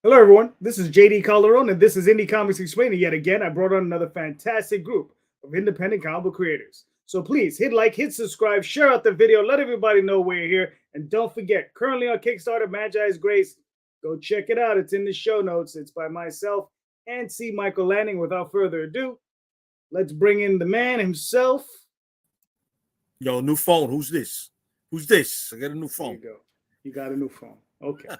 Hello, everyone. This is JD Calderon, and this is Indy Comics Explained. And yet again, I brought on another fantastic group of independent comic book creators. So please hit like, hit subscribe, share out the video, let everybody know we're here. And don't forget, currently on Kickstarter, Magi's Grace. Go check it out. It's in the show notes. It's by myself and C. Michael Lanning. Without further ado, let's bring in the man himself. Yo, new phone. Who's this? Who's this? I got a new phone. There you go. You got a new phone. Okay.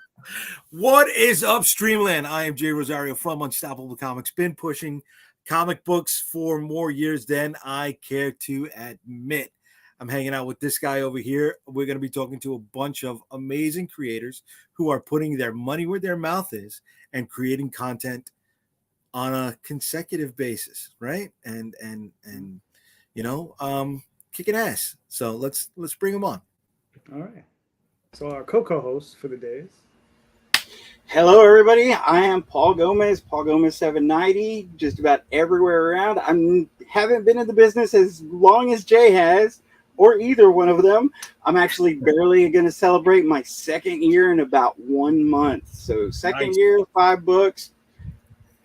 What is up, Streamland? I am JD Rosario from Unstoppable Comics. Been pushing comic books for more years than I care to admit. I'm hanging out with this guy over here. We're going to be talking to a bunch of amazing creators who are putting their money where their mouth is and creating content on a consecutive basis, right? And you know, kicking ass. So let's bring them on. All right. So our co-host for the day is... Hello, everybody. I am Paul Gomez 790, just about everywhere around. I haven't been in the business as long as Jay has, or either one of them. I'm actually barely going to celebrate my second year in about 1 month. So second year, 5 books,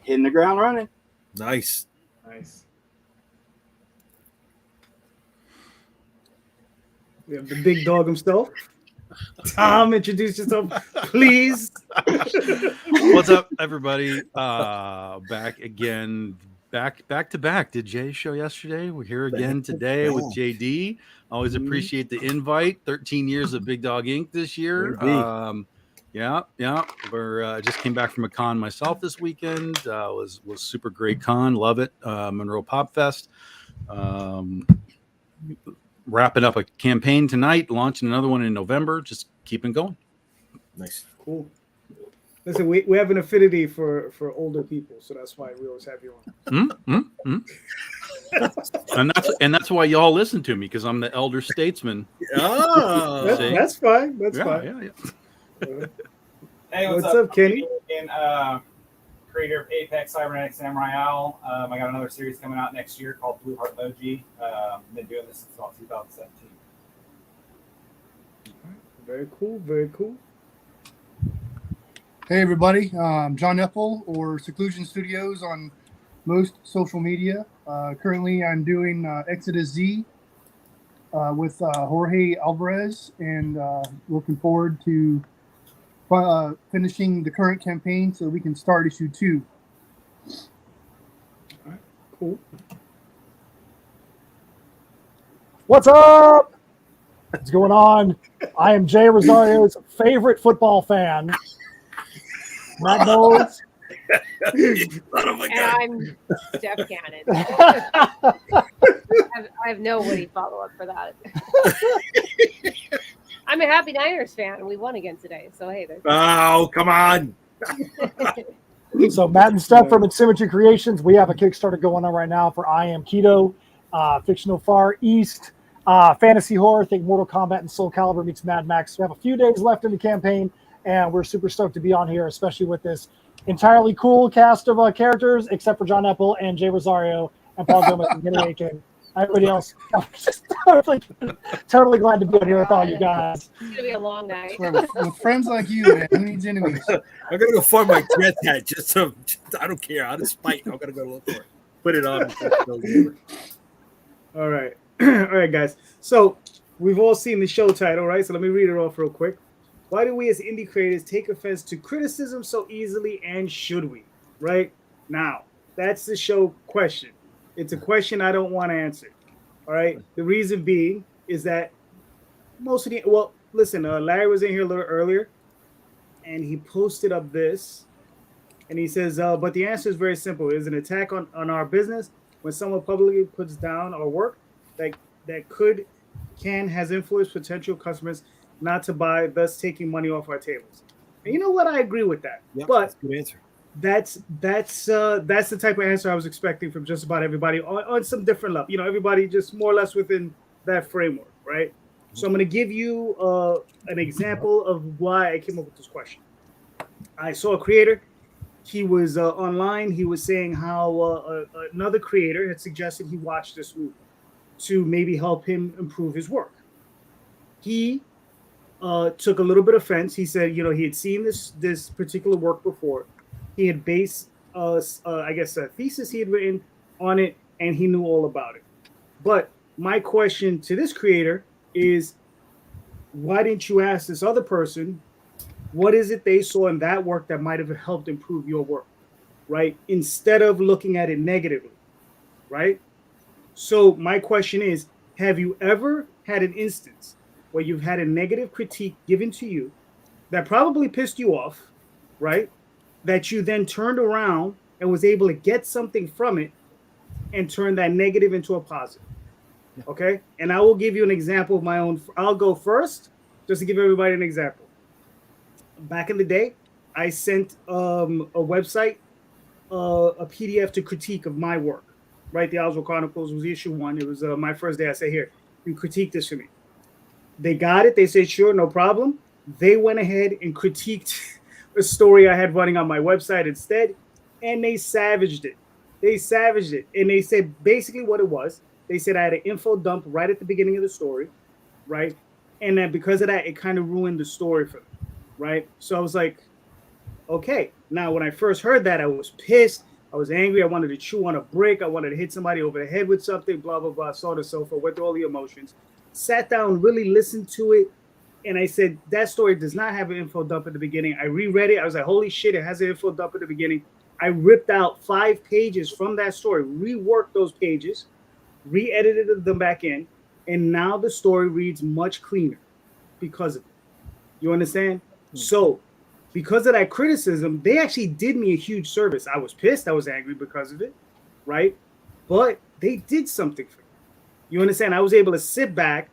hitting the ground running. Nice. We have the big dog himself. Tom, introduce yourself, please. What's up, everybody? Back again, back to back. Did Jay show yesterday? We're here again today with JD. Always appreciate the invite. 13 years of Big Dog Inc. this year. Yeah. We're just came back from a con myself this weekend. Was super great con. Love it. Monroe Pop Fest. Wrapping up a campaign tonight, launching another one in November. Just keeping going. Nice. Cool. Listen, we have an affinity for older people, so that's why we always have you on. And that's why y'all listen to me, because I'm the elder statesman. Oh, that's fine. That's fine. Yeah. Hey, what's up, Kenny? Creator of Apex, Cybernetics, and Royale. I got another series coming out next year called Blue Heart Logi. Been doing this since about 2017. Very cool. Very cool. Hey, everybody. I'm John Epple, or Seclusion Studios on most social media. Currently, I'm doing Exodus Z with Jorge Alvarez, and looking forward to finishing the current campaign so we can start issue 2. All right, cool. What's up? What's going on? I am Jay Rosario's favorite football fan, Matt Knowles. And I'm Steph Cannon. I have no witty follow-up for that. I'm a happy Niners fan, and we won again today. So, hey, there's... Oh, come on. So, Matt and Steph from Symmetry Creations, we have a Kickstarter going on right now for I Am Keto, fictional Far East, fantasy horror, think Mortal Kombat and Soul Calibur meets Mad Max. We have a few days left in the campaign, and we're super stoked to be on here, especially with this entirely cool cast of characters, except for John Epple and Jay Rosario and Paul Gomez and Kenny Aitken. Everybody else, I'm just totally glad to be here with all you guys. It's gonna be a long night. With friends like you, man, who needs enemies? I'm gonna go find my jet hat just so I don't care. Out of spite, I'm gonna go look for it. Put it on. All right, all right, guys. So we've all seen the show title, right? So let me read it off real quick. Why do we as indie creators take offense to criticism so easily, and should we? Right now, that's the show question. It's a question I don't want to answer. All right. The reason being is that listen, Larry was in here a little earlier and he posted up this and he says, but the answer is very simple. It is an attack on our business when someone publicly puts down our work that has influenced potential customers not to buy, thus taking money off our tables. And you know what? I agree with that. Yep, but that's a good answer. That's the type of answer I was expecting from just about everybody on some different level. You know, everybody just more or less within that framework, right? So I'm going to give you an example of why I came up with this question. I saw a creator. He was online. He was saying how another creator had suggested he watch this movie to maybe help him improve his work. He took a little bit of offense. He said, you know, he had seen this particular work before. He had based, I guess, a thesis he had written on it, and he knew all about it. But my question to this creator is, why didn't you ask this other person what is it they saw in that work that might have helped improve your work, right? Instead of looking at it negatively, right? So my question is, have you ever had an instance where you've had a negative critique given to you that probably pissed you off, right? That you then turned around and was able to get something from it and turn that negative into a positive? Okay? And I will give you an example of my own. I'll go first just to give everybody an example. Back in the day, I sent a website, a PDF to critique of my work, right? The Oswald Chronicles was issue 1. It was my first day. I said, here, you critique this for me. They got it. They said, sure, no problem. They went ahead and critiqued a story I had running on my website instead, and they savaged it. And they said basically what it was. They said I had an info dump right at the beginning of the story, right? And that because of that, it kind of ruined the story for them, right? So I was like, okay. Now, when I first heard that, I was pissed. I was angry. I wanted to chew on a brick. I wanted to hit somebody over the head with something, blah, blah, blah, so on and so forth, went through all the emotions. Sat down, really listened to it, and I said, that story does not have an info dump at the beginning. I reread it. I was like, holy shit, it has an info dump at the beginning. I ripped out 5 pages from that story, reworked those pages, re-edited them back in, and now the story reads much cleaner because of it. You understand? Mm-hmm. So because of that criticism, they actually did me a huge service. I was pissed. I was angry because of it, right? But they did something for me. You understand? I was able to sit back,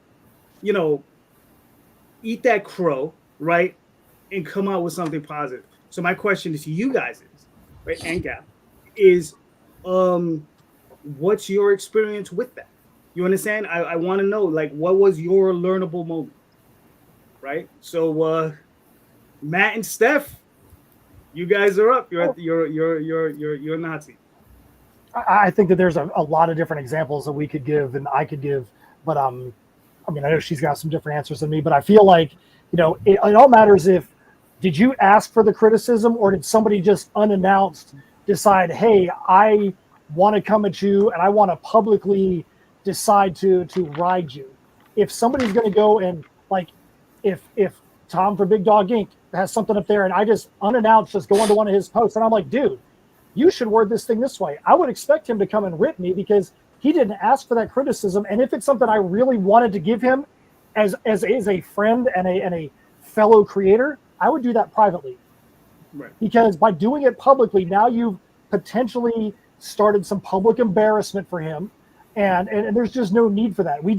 you know, eat that crow, right, and come out with something positive. So my question to you guys is, right, and Gap, is what's your experience with that? You understand? I want to know, like, what was your learnable moment, right? So Matt and Steph, you guys are up. You're in the hot seat. I think that there's a lot of different examples that we could give and I could give, but I mean, I know she's got some different answers than me, but I feel like, you know, it all matters if, did you ask for the criticism or did somebody just unannounced decide, hey, I want to come at you and I want to publicly decide to ride you. If somebody's going to go and, like, if Tom for Big Dog Inc. has something up there and I just unannounced just go onto one of his posts and I'm like, dude, you should word this thing this way. I would expect him to come and rip me because he didn't ask for that criticism. And if it's something I really wanted to give him as a friend and a fellow creator, I would do that privately. Right. Because by doing it publicly, now you've potentially started some public embarrassment for him. And there's just no need for that. We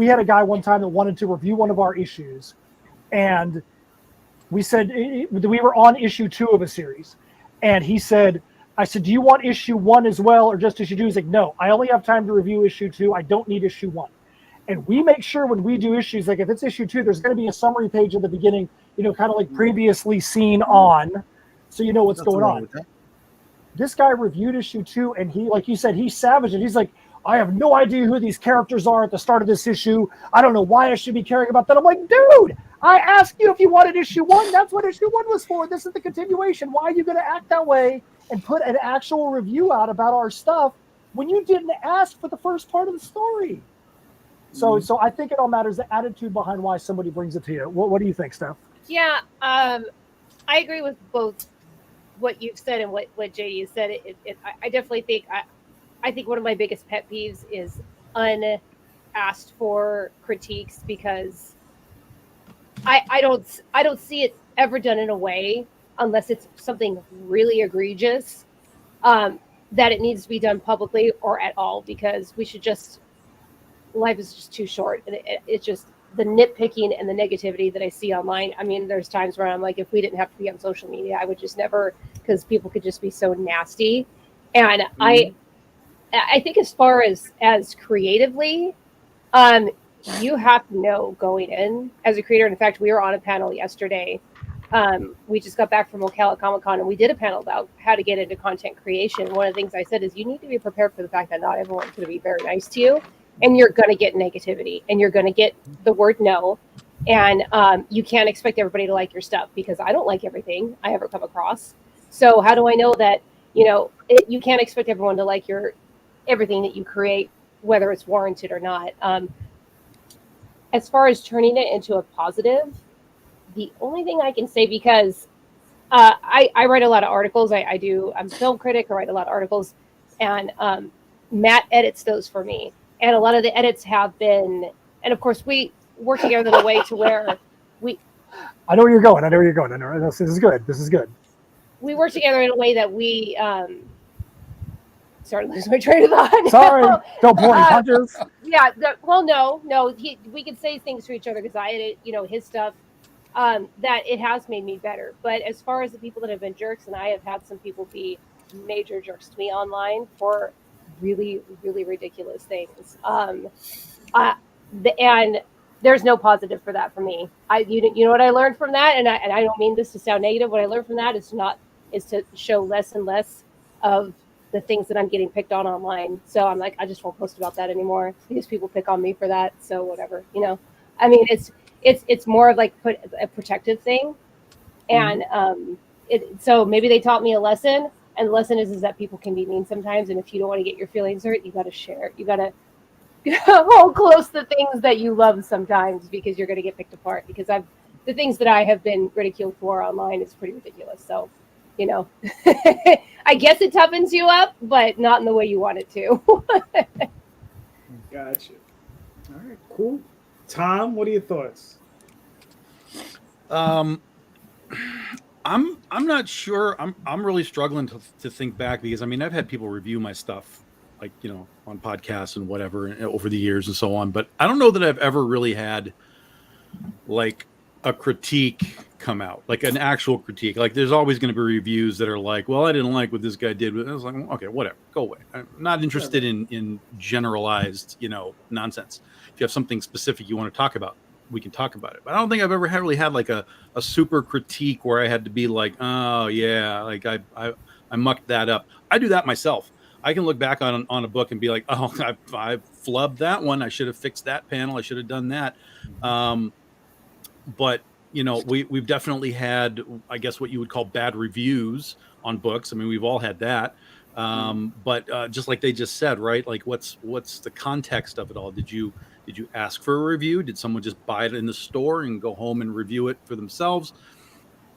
had a guy one time that wanted to review one of our issues. And we said, we were on issue 2 of a series. And he said, I said, do you want issue 1 as well or just issue 2? He's like, no, I only have time to review issue 2. I don't need issue 1. And we make sure when we do issues, like if it's issue 2, there's going to be a summary page at the beginning, you know, kind of like previously seen on, so you know what's going on. This guy reviewed issue 2 and he, like you said, he savaged it. He's like, I have no idea who these characters are at the start of this issue. I don't know why I should be caring about that. I'm like, dude, I asked you if you wanted issue 1. That's what issue 1 was for. This is the continuation. Why are you going to act that way and put an actual review out about our stuff when you didn't ask for the first part of the story? So I think it all matters, the attitude behind why somebody brings it to you. What do you think, Steph? Yeah, I agree with both what you've said and what JD has said. I definitely think I think one of my biggest pet peeves is unasked for critiques because I don't see it ever done in a way unless it's something really egregious that it needs to be done publicly or at all, because we should just, life is just too short. And it's just the nitpicking and the negativity that I see online. I mean, there's times where I'm like, if we didn't have to be on social media, I would just never, because people could just be so nasty. And I think as far as creatively, you have to know going in as a creator. In fact, we were on a panel yesterday. We just got back from Ocala Comic-Con and we did a panel about how to get into content creation. One of the things I said is you need to be prepared for the fact that not everyone's going to be very nice to you, and you're going to get negativity and you're going to get the word no. And you can't expect everybody to like your stuff, because I don't like everything I ever come across. So how do I know that, you can't expect everyone to like everything that you create, whether it's warranted or not. As far as turning it into a positive, the only thing I can say, because I write a lot of articles. I'm a film critic. I write a lot of articles, and Matt edits those for me. And a lot of the edits have been, and of course we work together in a way to where I know where you're going. I know this is good. We work together in a way that we sorry, lose my train of thought. Sorry, don't pull any punches. Yeah, no. We could say things to each other, because I edit, his stuff. That it has made me better. But as far as the people that have been jerks, and I have had some people be major jerks to me online for really, really ridiculous things. And there's no positive for that for me. You know what I learned from that, and I don't mean this to sound negative. What I learned from that is to show less and less of the things that I'm getting picked on online. So I'm like, I just won't post about that anymore, because people pick on me for that. So whatever, I mean, it's more of like a protective thing. And so maybe they taught me a lesson, and the lesson is that people can be mean sometimes, and if you don't want to get your feelings hurt, you got to share. You got to hold close the things that you love sometimes, because you're going to get picked apart. Because the things that I have been ridiculed for online is pretty ridiculous. So, I guess it toughens you up, but not in the way you want it to. Gotcha. All right, cool. Tom, what are your thoughts? I'm not sure. I'm really struggling to think back, because I mean, I've had people review my stuff, like, on podcasts and whatever over the years and so on, but I don't know that I've ever really had like a critique come out, like an actual critique. Like, there's always going to be reviews that are like, well, I didn't like what this guy did. I was like, okay, whatever, go away. I'm not interested in generalized, nonsense. If you have something specific you want to talk about, we can talk about it. But I don't think I've ever really had like a super critique where I had to be like, oh yeah, like I mucked that up. I do that myself. I can look back on a book and be like, oh, I flubbed that one. I should have fixed that panel. I should have done that. But we've definitely had, I guess, what you would call bad reviews on books. I mean, we've all had that. But just like they just said, right? Like, what's the context of it all? Did you ask for a review? Did someone just buy it in the store and go home and review it for themselves?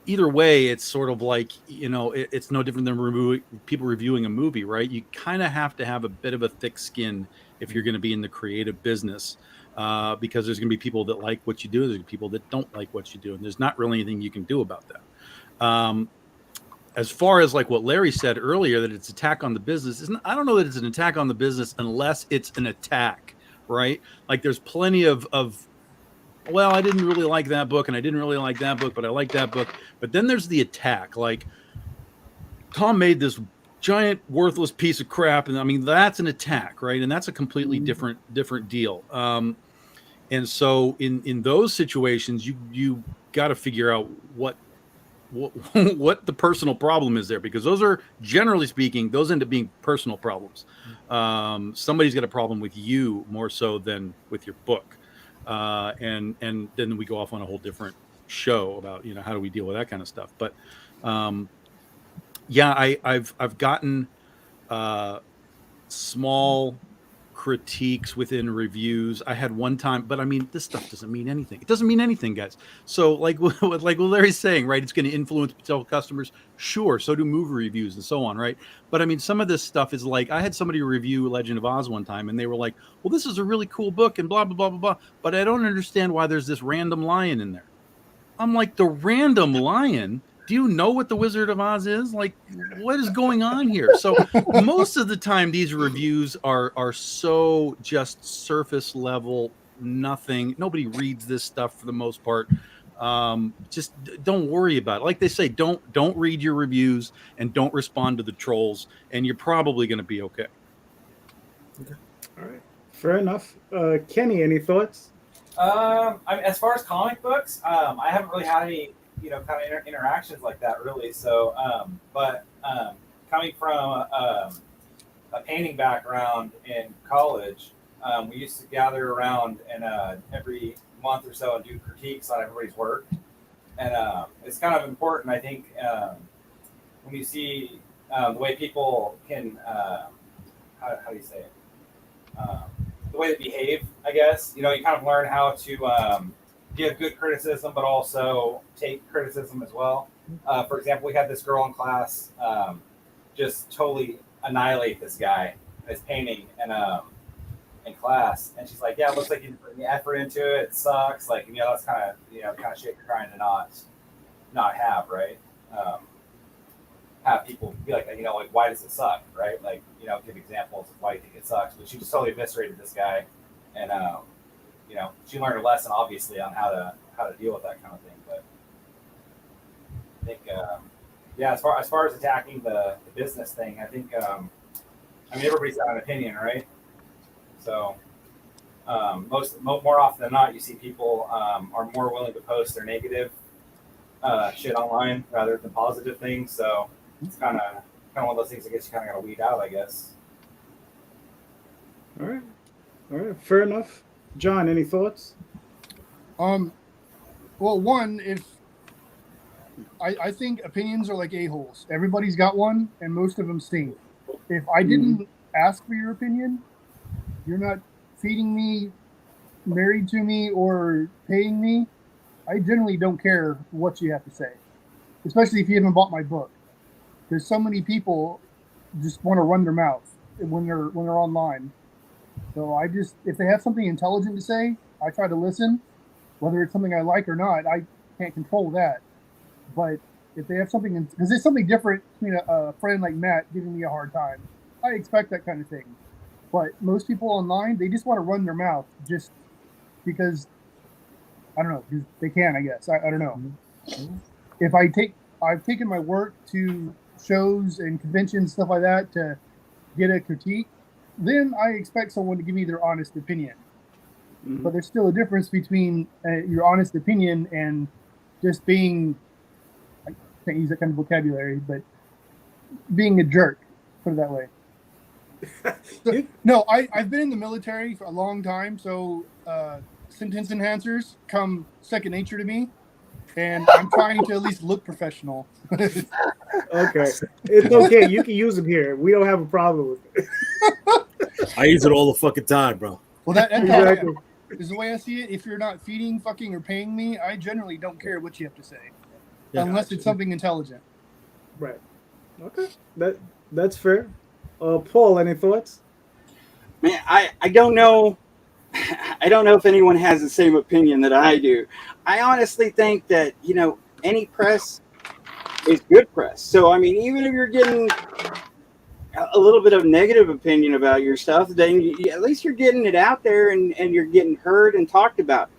Either way, it's sort of like, it's no different than people reviewing a movie, right? You kind of have to have a bit of a thick skin if you're going to be in the creative business. Because there's going to be people that like what you do. There's people that don't like what you do. And there's not really anything you can do about that. As far as like what Larry said earlier, that it's attack on the business, I don't know that it's an attack on the business unless it's an attack, right? Like, there's plenty of well, I didn't really like that book, and I didn't really like that book, but I like that book. But then there's the attack. Like, Tom made this giant worthless piece of crap, and I mean, that's an attack, right? And that's a completely different deal. And so in those situations, you got to figure out what the personal problem is there, because those are, generally speaking, those end up being personal problems. Somebody's got a problem with you more so than with your book. And then we go off on a whole different show about, how do we deal with that kind of stuff. But yeah, I've gotten small critiques within reviews. I had one time, but I mean, this stuff doesn't mean anything. It doesn't mean anything, guys. So like what Larry's saying, right? It's going to influence potential customers. Sure. So do movie reviews and so on, right? But I mean, some of this stuff is like, I had somebody review Legend of Oz one time, and they were like, well, this is a really cool book and blah, blah, blah, blah, blah. But I don't understand why there's this random lion in there. I'm like, the random lion? Do you know what the Wizard of Oz is? Like, what is going on here? So most of the time, these reviews are so just surface level, nothing. Nobody reads this stuff for the most part. Just don't worry about it. Like they say, don't read your reviews and don't respond to the trolls, and you're probably going to be okay. All right, fair enough. Kenny, any thoughts? I mean, as far as comic books, I haven't really had any, kind of interactions like that, really. So, but coming from a painting background in college, we used to gather around, and every month or so and do critiques on everybody's work. And it's kind of important, I think, when you see the way people can, how do you say it? The way they behave, I guess. You kind of learn how to give good criticism, but also take criticism as well. For example, we had this girl in class just totally annihilate this guy, his painting, and in class, and she's like, "Yeah, it looks like you didn't put any effort into it. It sucks." Like, that's kind of shit you're trying to not have, right? Have people be like, like, why does it suck, right? Like, give examples of why you think it sucks. But she just totally eviscerated this guy, and she learned a lesson, obviously, on how to deal with that kind of thing. But I think, as far as attacking the business thing, I think, everybody's got an opinion, right? So more often than not, you see people are more willing to post their negative shit online rather than positive things. So it's kind of one of those things I guess you kind of got to weed out, I guess. All right, fair enough. John, any thoughts? Well, one, if I think opinions are like a-holes. Everybody's got one, and most of them stink. If I didn't ask for your opinion, you're not feeding me, married to me, or paying me, I generally don't care what you have to say, especially if you haven't bought my book. There's so many people just want to run their mouth when they're online. So if they have something intelligent to say, I try to listen, whether it's something I like or not. I can't control that. But if they have something, because there's something different between a friend like Matt giving me a hard time, I expect that kind of thing. But most people online, they just want to run their mouth just because, I don't know, because they can, I guess. I don't know. If I've taken my work to shows and conventions, stuff like that, to get a critique, then I expect someone to give me their honest opinion. But there's still a difference between your honest opinion and just being, I can't use that kind of vocabulary, but being a jerk, put it that way. So, no, I've been in the military for a long time, so sentence enhancers come second nature to me, and I'm trying to at least look professional. Okay, it's okay. You can use them here. We don't have a problem with it. I use it all the fucking time, bro. Well, that's Exactly. is the way I see it. If you're not feeding, fucking, or paying me, I generally don't care what you have to say, unless it's something intelligent. Right. Okay. That's fair. Paul, any thoughts? Man, I don't know. I don't know if anyone has the same opinion that I do. I honestly think that, any press is good press. So, even if you're getting a little bit of negative opinion about your stuff, then at least you're getting it out there and you're getting heard and talked about.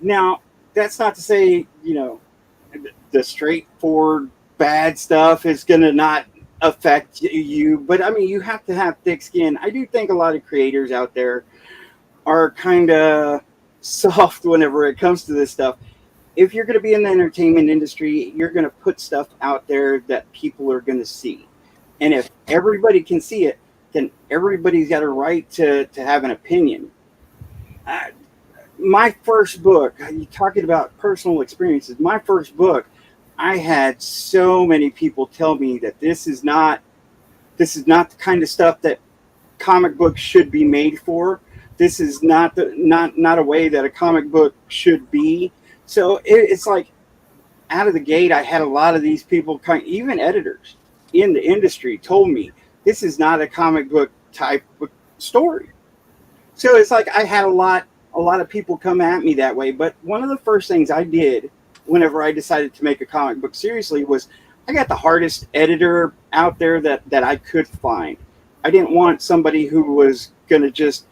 Now, that's not to say, the straightforward bad stuff is going to not affect you, but you have to have thick skin. I do think a lot of creators out there are kind of soft whenever it comes to this stuff. If you're going to be in the entertainment industry, you're going to put stuff out there that people are going to see. And if everybody can see it, then everybody's got a right to have an opinion. My first book, you're talking about personal experiences. My first book, I had so many people tell me that this is not the kind of stuff that comic books should be made for. This is not a way that a comic book should be. So it's like out of the gate, I had a lot of these people, even editors in the industry, told me this is not a comic book type of story. So it's like I had a lot of people come at me that way. But one of the first things I did whenever I decided to make a comic book seriously was I got the hardest editor out there that I could find. I didn't want somebody who was going to just,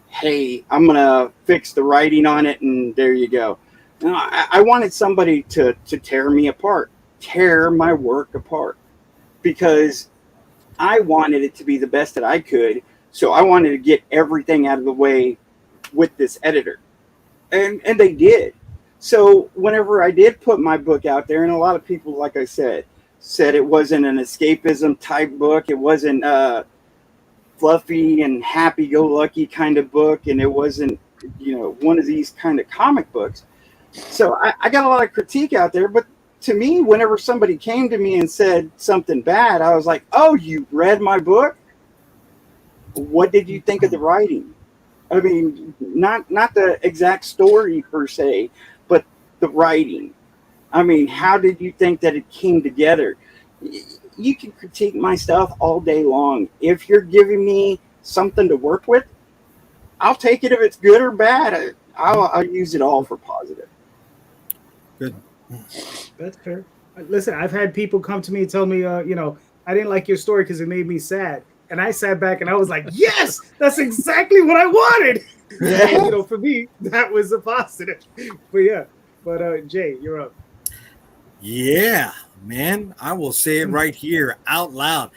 hey, I'm going to fix the writing on it and there you go. No, I wanted somebody to tear me apart, tear my work apart, because I wanted it to be the best that I could. So I wanted to get everything out of the way with this editor. And they did. So whenever I did put my book out there, and a lot of people, like I said it wasn't an escapism type book. It wasn't fluffy and happy-go-lucky kind of book, and it wasn't, one of these kind of comic books. So I got a lot of critique out there, but to me, whenever somebody came to me and said something bad, I was like, oh, you read my book? What did you think of the writing? I mean, not the exact story per se, but the writing. I mean, how did you think that it came together? You can critique my stuff all day long. If you're giving me something to work with, I'll take it if it's good or bad. I'll use it all for positive. Good. That's fair. Listen, I've had people come to me and tell me, I didn't like your story because it made me sad. And I sat back and I was like, yes, that's exactly what I wanted. Yeah. For me, that was a positive. But yeah. But Jay, you're up. Yeah, man. I will say it right here out loud.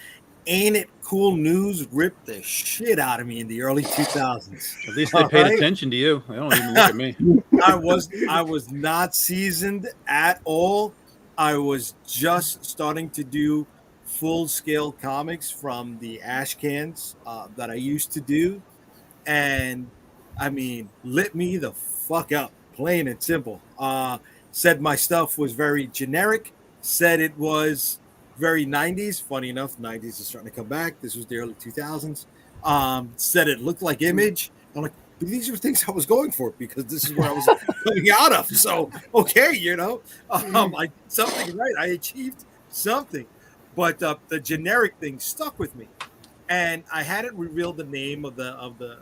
Ain't it cool news ripped the shit out of me in the early 2000s. At least they paid attention to you. They don't even look at me. I was not seasoned at all. I was just starting to do full-scale comics from the ash cans that I used to do. And, I mean, lit me the fuck up, plain and simple. Said my stuff was very generic. Said it was very 90s. Funny enough, 90s is starting to come back. This was the early 2000s. Said it looked like Image. I'm like, these are things I was going for because this is where I was coming out of. So, okay, I did something right. I achieved something. But the generic thing stuck with me. And I hadn't revealed the name of the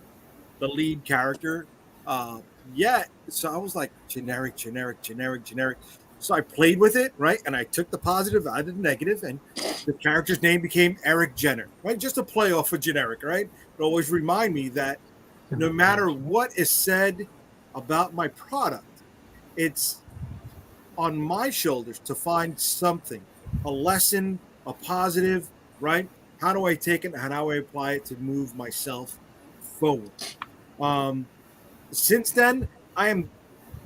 lead character yet. So I was like, generic. So I played with it, right? And I took the positive out of the negative, and the character's name became Eric Jenner, right? Just a play off of generic, right? But always remind me that no matter what is said about my product, it's on my shoulders to find something, a lesson, a positive, right? How do I take it? How do I apply it to move myself forward? Since then, I am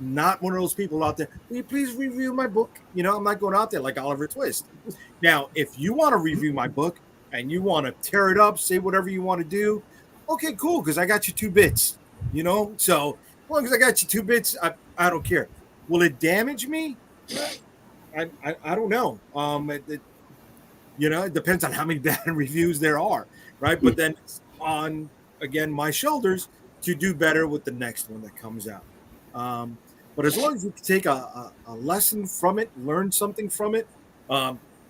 not one of those people out there. Will you please review my book? I'm not going out there like Oliver Twist. Now, if you want to review my book and you want to tear it up, say whatever you want to do, okay, cool, because I got you 2 bits. So as long as I got you 2 bits, I don't care. Will it damage me? I don't know. It depends on how many bad reviews there are, right? But then on, again, my shoulders to do better with the next one that comes out. But as long as you can take a lesson from it, learn something from it,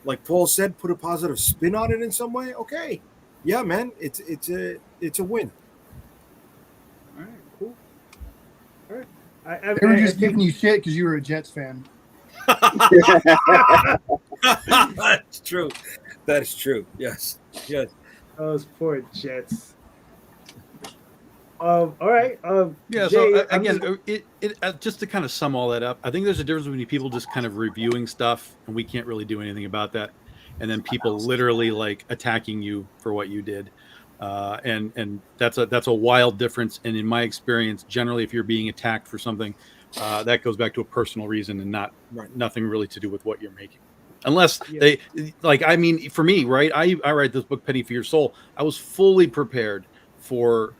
like Paul said, put a positive spin on it in some way, okay. Yeah, man, it's a win. All right, cool. All right. They were just giving you shit because you were a Jets fan. That's true. That is true. Yes. Those poor Jets. All right. Yeah. Jay, So again, just to kind of sum all that up, I think there's a difference between people just kind of reviewing stuff, and we can't really do anything about that, and then people literally like attacking you for what you did, and that's a wild difference. And in my experience, generally, if you're being attacked for something, that goes back to a personal reason and nothing really to do with what you're making. Unless they like, I mean, for me, right? I write this book, Penny for Your Soul. I was fully prepared for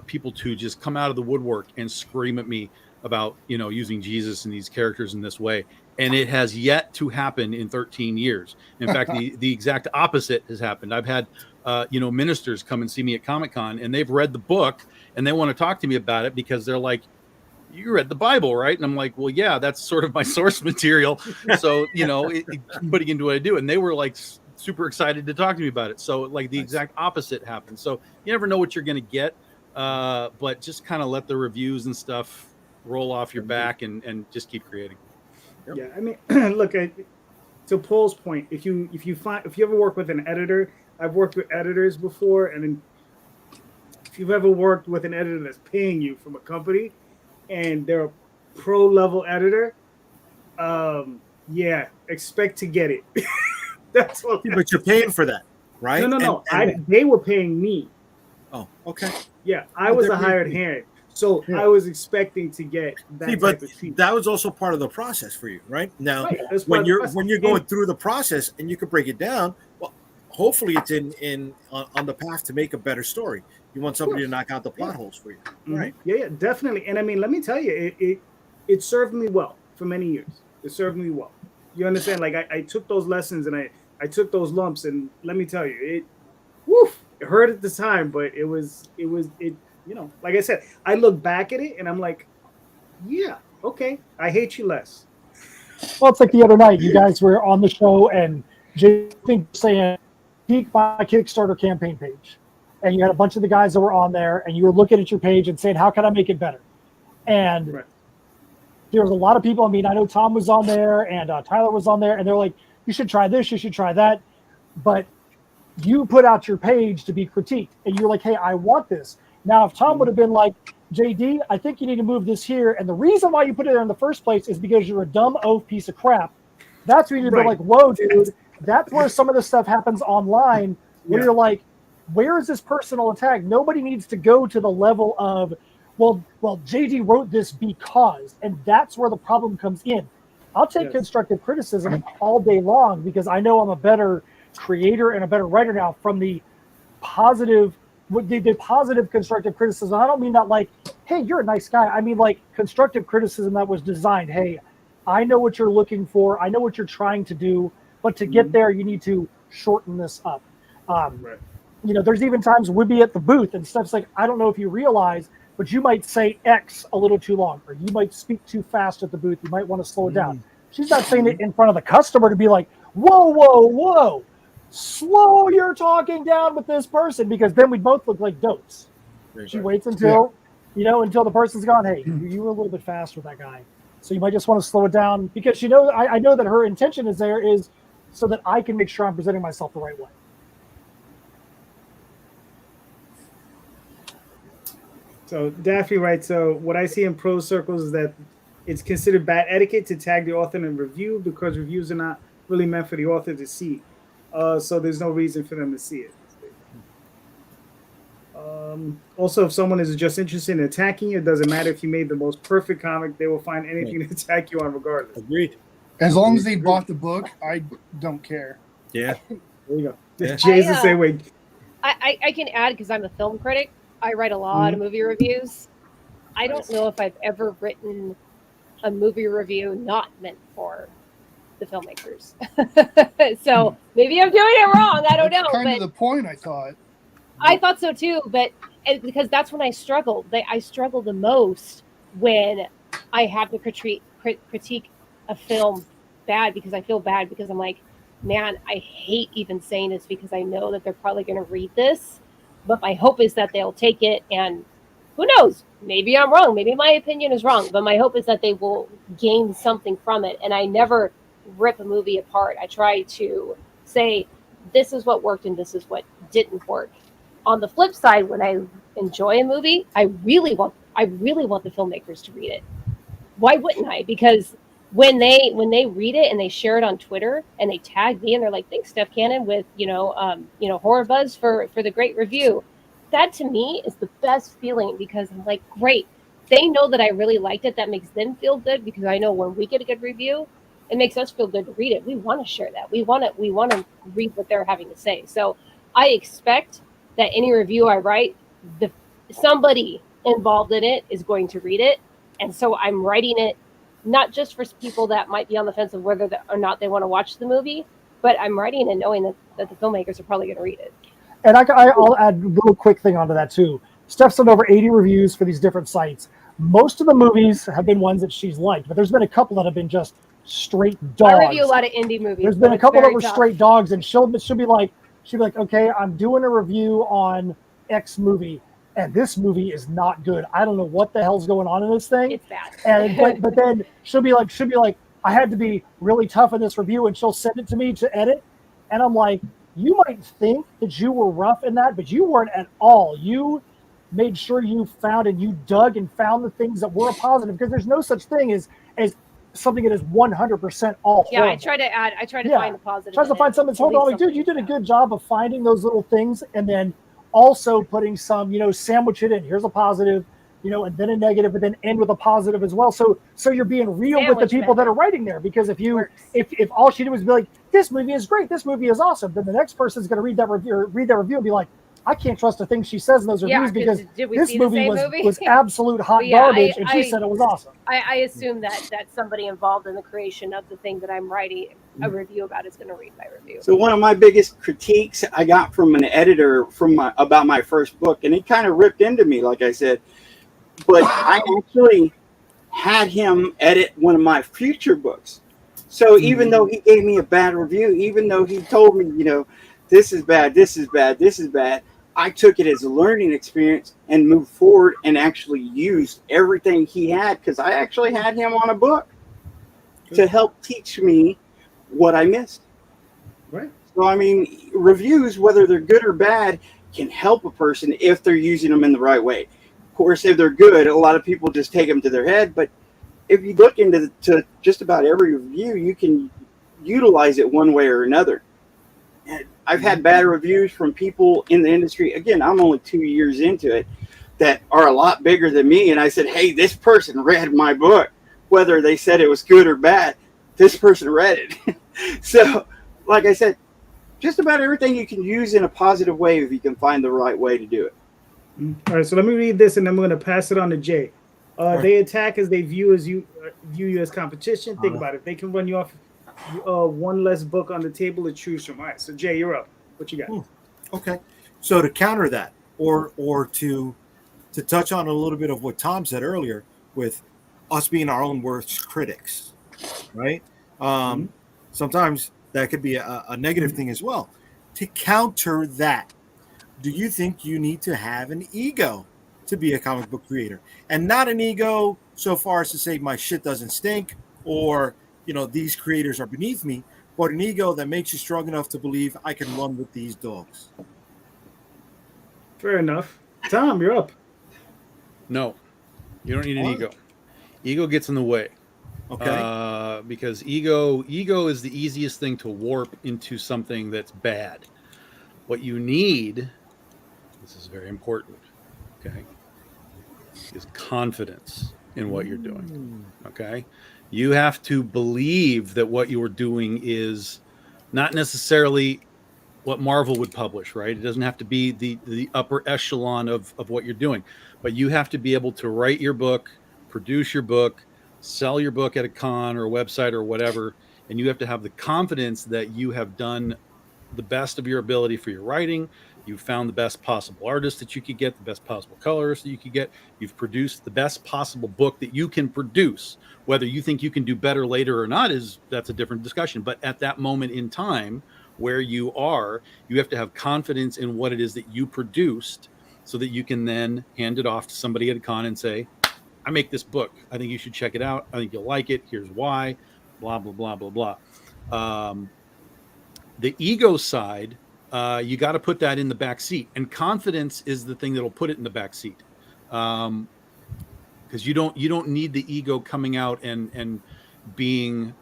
people to just come out of the woodwork and scream at me about, using Jesus and these characters in this way. And it has yet to happen in 13 years. In fact, the exact opposite has happened. I've had, ministers come and see me at Comic-Con, and they've read the book and they want to talk to me about it because they're like, you read the Bible, right? And I'm like, well, yeah, that's sort of my source material. So, putting into what I do. And they were like super excited to talk to me about it. So like the exact opposite happened. So you never know what you're going to get, but just kind of let the reviews and stuff roll off your back and just keep creating. Yep. Yeah. I mean, look, to Paul's point, if you ever work with an editor, I've worked with editors before. And if you've ever worked with an editor that's paying you from a company, and they're a pro level editor, expect to get it. That's what. But you're paying for that, right? No. They were paying me. Oh, okay. Yeah, I was a hired hand, so I was expecting to get that type of treatment. That was also part of the process for you, right? Now, right, when you're going through the process, and you can break it down. Well, hopefully it's on the path to make a better story. You want somebody to knock out the plot holes for you, right? Yeah, definitely. And I mean, let me tell you, it served me well for many years. It served me well. You understand? Like I took those lessons and I took those lumps, and let me tell you, it hurt at the time, but it like I said, I look back at it and I'm like, yeah, okay, I hate you less. Well, it's like the other night, you guys were on the show and JD saying, peek my Kickstarter campaign page. And you had a bunch of the guys that were on there, and you were looking at your page and saying, how can I make it better? And there was a lot of people. I mean, I know Tom was on there and Tyler was on there, and they're like, you should try this, you should try that. But you put out your page to be critiqued, and you're like, hey, I want this. Now, if Tom would have been like, JD, I think you need to move this here, and the reason why you put it there in the first place is because you're a dumb oaf piece of crap, that's where you'd be like, whoa, dude, that's where some of the stuff happens online, where you're like, where is this personal attack? Nobody needs to go to the level of, well, JD wrote this because, and that's where the problem comes in. I'll take constructive criticism all day long because I know I'm a better creator and a better writer now from the positive, the positive constructive criticism. I don't mean that like, hey, you're a nice guy. I mean like constructive criticism that was designed. Hey, I know what you're looking for. I know what you're trying to do, but to get there, you need to shorten this up. You know, there's even times we'd be at the booth and stuff's like, I don't know if you realize, but you might say X a little too long, or you might speak too fast at the booth. You might want to slow it down. She's not saying it in front of the customer to be like, whoa, slow your talking down with this person, because then we both look like dotes. She waits until, until the person's gone, hey, you were a little bit fast with that guy. So you might just want to slow it down because I know that her intention is so that I can make sure I'm presenting myself the right way. So Daffy writes, so what I see in prose circles is that it's considered bad etiquette to tag the author in a review because reviews are not really meant for the author to see. So there's no reason for them to see it. Also, if someone is just interested in attacking you, it doesn't matter if you made the most perfect comic, they will find anything to attack you on regardless. Agreed. As long as they bought the book, I don't care. Yeah. There you go. Yeah. Jay's the same way. I can add, because I'm a film critic, I write a lot of movie reviews. I don't know if I've ever written a movie review not meant for the filmmakers. So maybe I'm doing it wrong. I don't know. Kind of the point, I thought. I thought so too, but because that's when I struggled. I struggle the most when I have to critique a film bad, because I feel bad because I'm like, man, I hate even saying this because I know that they're probably going to read this. But my hope is that they'll take it, and who knows? Maybe I'm wrong. Maybe my opinion is wrong. But my hope is that they will gain something from it. And I never rip a movie apart. I try to say, this is what worked and this is what didn't work. On the flip side, when I enjoy a movie, I really want the filmmakers to read it. Why wouldn't I? Because when they read it and they share it on Twitter and they tag me and they're like, thanks, Steph Cannon with Horror Buzz for the great review. That to me is the best feeling, because I'm like, great. They know that I really liked it. That makes them feel good, because I know when we get a good review, it makes us feel good to read it. We want to share that. We want to read what they're having to say. So I expect that any review I write, somebody involved in it is going to read it. And so I'm writing it not just for people that might be on the fence of whether or not they want to watch the movie, but I'm writing it knowing that the filmmakers are probably going to read it. And I'll add a little quick thing onto that too. Steph's done over 80 reviews for these different sites. Most of the movies have been ones that she's liked, but there's been a couple that have been just straight dogs. I review a lot of indie movies. There's been a couple that were straight dogs, and she'll be like, okay, I'm doing a review on X movie, and this movie is not good. I don't know what the hell's going on in this thing. It's bad. And but then she'll be like, I had to be really tough in this review, and she'll send it to me to edit, and I'm like, you might think that you were rough in that, but you weren't at all. You made sure you found and you dug and found the things that were a positive, because there's no such thing as something that is 100% all yeah horrible. I try to find the positive. Tries to find something that's horrible. Like, dude, you did a good job of finding those little things, and then also putting some, sandwich it in. Here's a positive, and then a negative, but then end with a positive as well. So you're being real with the people that are writing there, because if all she did was be like, this movie is great. This movie is awesome. Then the next person's going to read that review and be like, I can't trust the things she says in those reviews because this movie was absolute hot garbage, and she said it was awesome. I assume that somebody involved in the creation of the thing that I'm writing a review about is going to read my review. So one of my biggest critiques I got from an editor about my first book, and it kind of ripped into me, like I said, but I actually had him edit one of my future books. So even though he gave me a bad review, even though he told me, you know, this is bad, this is bad, this is bad, I took it as a learning experience and moved forward and actually used everything he had, because I actually had him on a book to help teach me what I missed. Right. So, I mean, reviews, whether they're good or bad, can help a person if they're using them in the right way. Of course, if they're good, a lot of people just take them to their head. But if you look into just about every review, you can utilize it one way or another. And I've had bad reviews from people in the industry. Again, I'm only 2 years into it, that are a lot bigger than me. And I said, hey, this person read my book. Whether they said it was good or bad, this person read it. So, like I said, just about everything you can use in a positive way if you can find the right way to do it. All right, so let me read this, and I'm going to pass it on to Jay. They attack as they view you as competition. Think about it. They can run you off one less book on the table to choose from. All right, so Jay, you're up. What you got? Okay. So to counter that, or to touch on a little bit of what Tom said earlier, with us being our own worst critics, right? Sometimes that could be a negative thing as well. To counter that, do you think you need to have an ego to be a comic book creator? And not an ego so far as to say my shit doesn't stink, or, you know, these creators are beneath me, but an ego that makes you strong enough to believe I can run with these dogs. Fair enough. Tom, you're up. No, you don't need an ego. Ego gets in the way. Okay. Because ego is the easiest thing to warp into something that's bad. What you need, this is very important, okay, is confidence in what you're doing. Okay. You have to believe that what you're doing is not necessarily what Marvel would publish, right? It doesn't have to be the upper echelon of what you're doing, but you have to be able to write your book, produce your book, sell your book at a con or a website or whatever. And you have to have the confidence that you have done the best of your ability for your writing. You've found the best possible artist that you could get, the best possible colorist that you could get. You've produced the best possible book that you can produce. Whether you think you can do better later or not, that's a different discussion. But at that moment in time where you are, you have to have confidence in what it is that you produced, so that you can then hand it off to somebody at a con and say, I make this book. I think you should check it out. I think you'll like it. Here's why, blah, blah, blah, blah, blah. The ego side, you got to put that in the back seat, and confidence is the thing that'll put it in the back seat. Because you don't need the ego coming out and being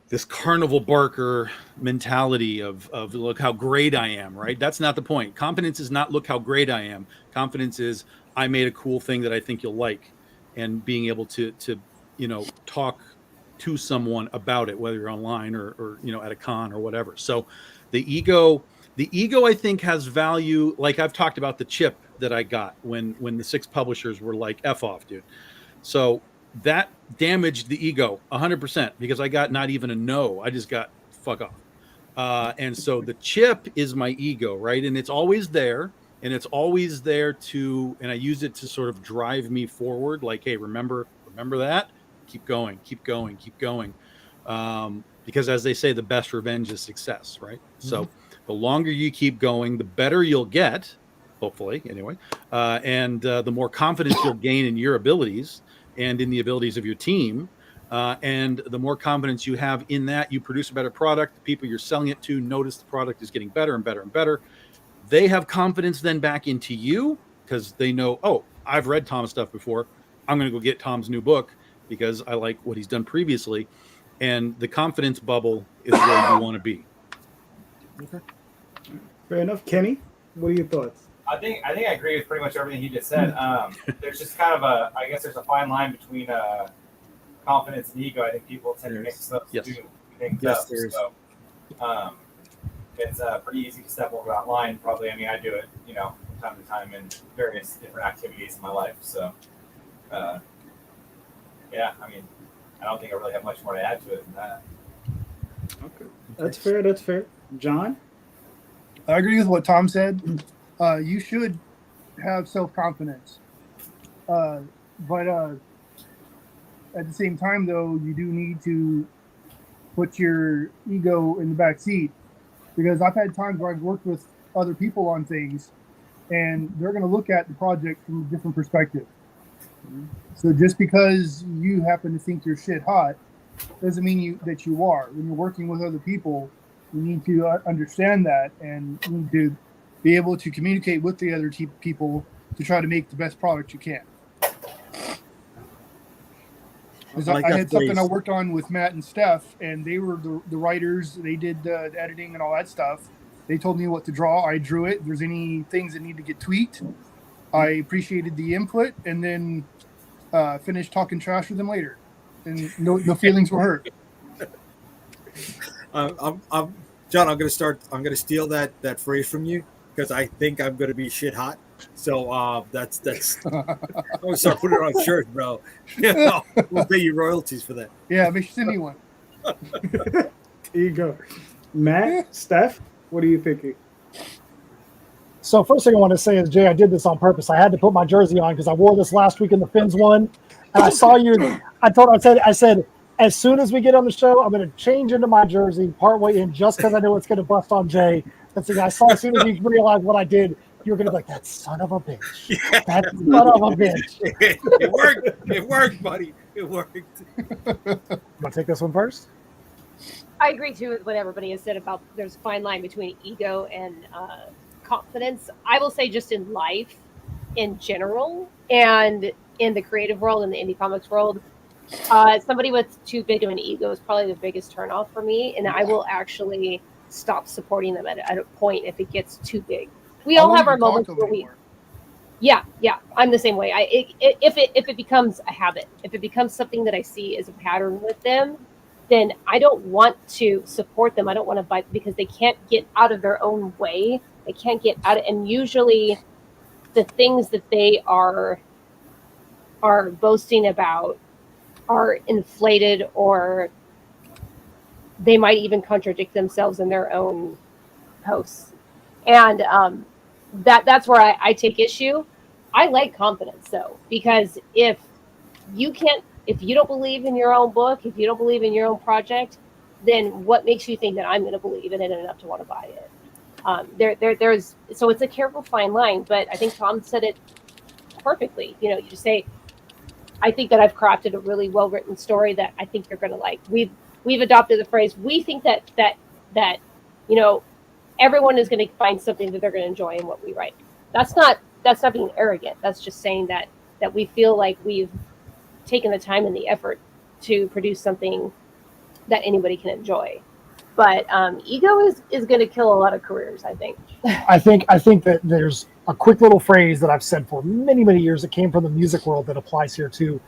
this carnival barker mentality of look how great I am, right? That's not the point. Confidence is not look how great I am. Confidence is I made a cool thing that I think you'll like, and being able to talk to someone about it, whether you're online or at a con or whatever. So the ego I think has value. Like I've talked about the chip that I got when the 6 publishers were like, F off, dude. So that damaged the ego 100%, because I got not even a no. I just got fuck off. And so the chip is my ego, right? And it's always there. And it's always there and I use it to sort of drive me forward. Like, hey, remember that? Keep going. Because as they say, the best revenge is success, right? Mm-hmm. So the longer you keep going, the better you'll get, hopefully, anyway. And the more confidence you'll gain in your abilities and in the abilities of your team. And the more confidence you have in that, you produce a better product. The people you're selling it to notice the product is getting better and better and better. They have confidence then back into you, because they know, oh, I've read Tom's stuff before. I'm going to go get Tom's new book because I like what he's done previously. And the confidence bubble is where you want to be. Okay. Fair enough. Kenny, what are your thoughts? I think I agree with pretty much everything he just said. There's just kind of there's a fine line between confidence and ego. I think people tend to mix those two things Yes, up. there is. So it's pretty easy to step over that line. Probably, I mean, I do it, from time to time in various different activities in my life. So, yeah, I mean, I don't think I really have much more to add to it than that. Okay, that's fair. That's fair. John, I agree with what Tom said. You should have self-confidence. But at the same time, though, you do need to put your ego in the back seat, because I've had times where I've worked with other people on things, and they're going to look at the project from a different perspective. So just because you happen to think you're shit hot doesn't mean that you are. When you're working with other people, you need to understand that, and you need to be able to communicate with the other people to try to make the best product you can. I had something I worked on with Matt and Steph, and they were the writers. They did the editing and all that stuff. They told me what to draw. I drew it. If there's any things that need to get tweaked, I appreciated the input, and then finished talking trash with them later. And no feelings were hurt. John, I'm going to steal that phrase from you, because I think I'm going to be shit hot. So that's I'm gonna start putting it on a shirt, bro. We'll pay you royalties for that. Yeah, make sure send me one. there you go. Matt, Steph, what are you thinking? So first thing I want to say is, Jay, I did this on purpose. I had to put my jersey on because I wore this last week in the Finns one, and I saw you. I said, as soon as we get on the show, I'm going to change into my jersey partway in, just because I know it's going to bust on Jay. That's the guy. I saw as soon as you realized what I did, you were going to be like, that son of a bitch. That son of a bitch. It worked. It worked, buddy. It worked. You want to take this one first? I agree too with what everybody has said about there's a fine line between ego and confidence. I will say, just in life in general and in the creative world and the indie comics world, somebody with too big of an ego is probably the biggest turnoff for me, and I will actually stop supporting them at a point if it gets too big. We all have our moments where yeah, I'm the same way. If it becomes a habit, if it becomes something that I see as a pattern with them, then I don't want to support them. I don't want to buy, because they can't get out of their own way. They can't get out of, and usually the things that they are boasting about are inflated, or they might even contradict themselves in their own posts. And that's where I take issue. I like confidence, though, because if you don't believe in your own book, if you don't believe in your own project, then what makes you think that I'm going to believe in it enough to want to buy it? So it's a careful fine line, but I think Tom said it perfectly. You just say, I think that I've crafted a really well-written story that I think you're going to like. We've adopted the phrase, we think that everyone is going to find something that they're going to enjoy in what we write. That's not being arrogant. That's just saying that we feel like we've taken the time and the effort to produce something that anybody can enjoy. But ego is going to kill a lot of careers, I think. I think that there's a quick little phrase that I've said for many, many years that came from the music world that applies here too.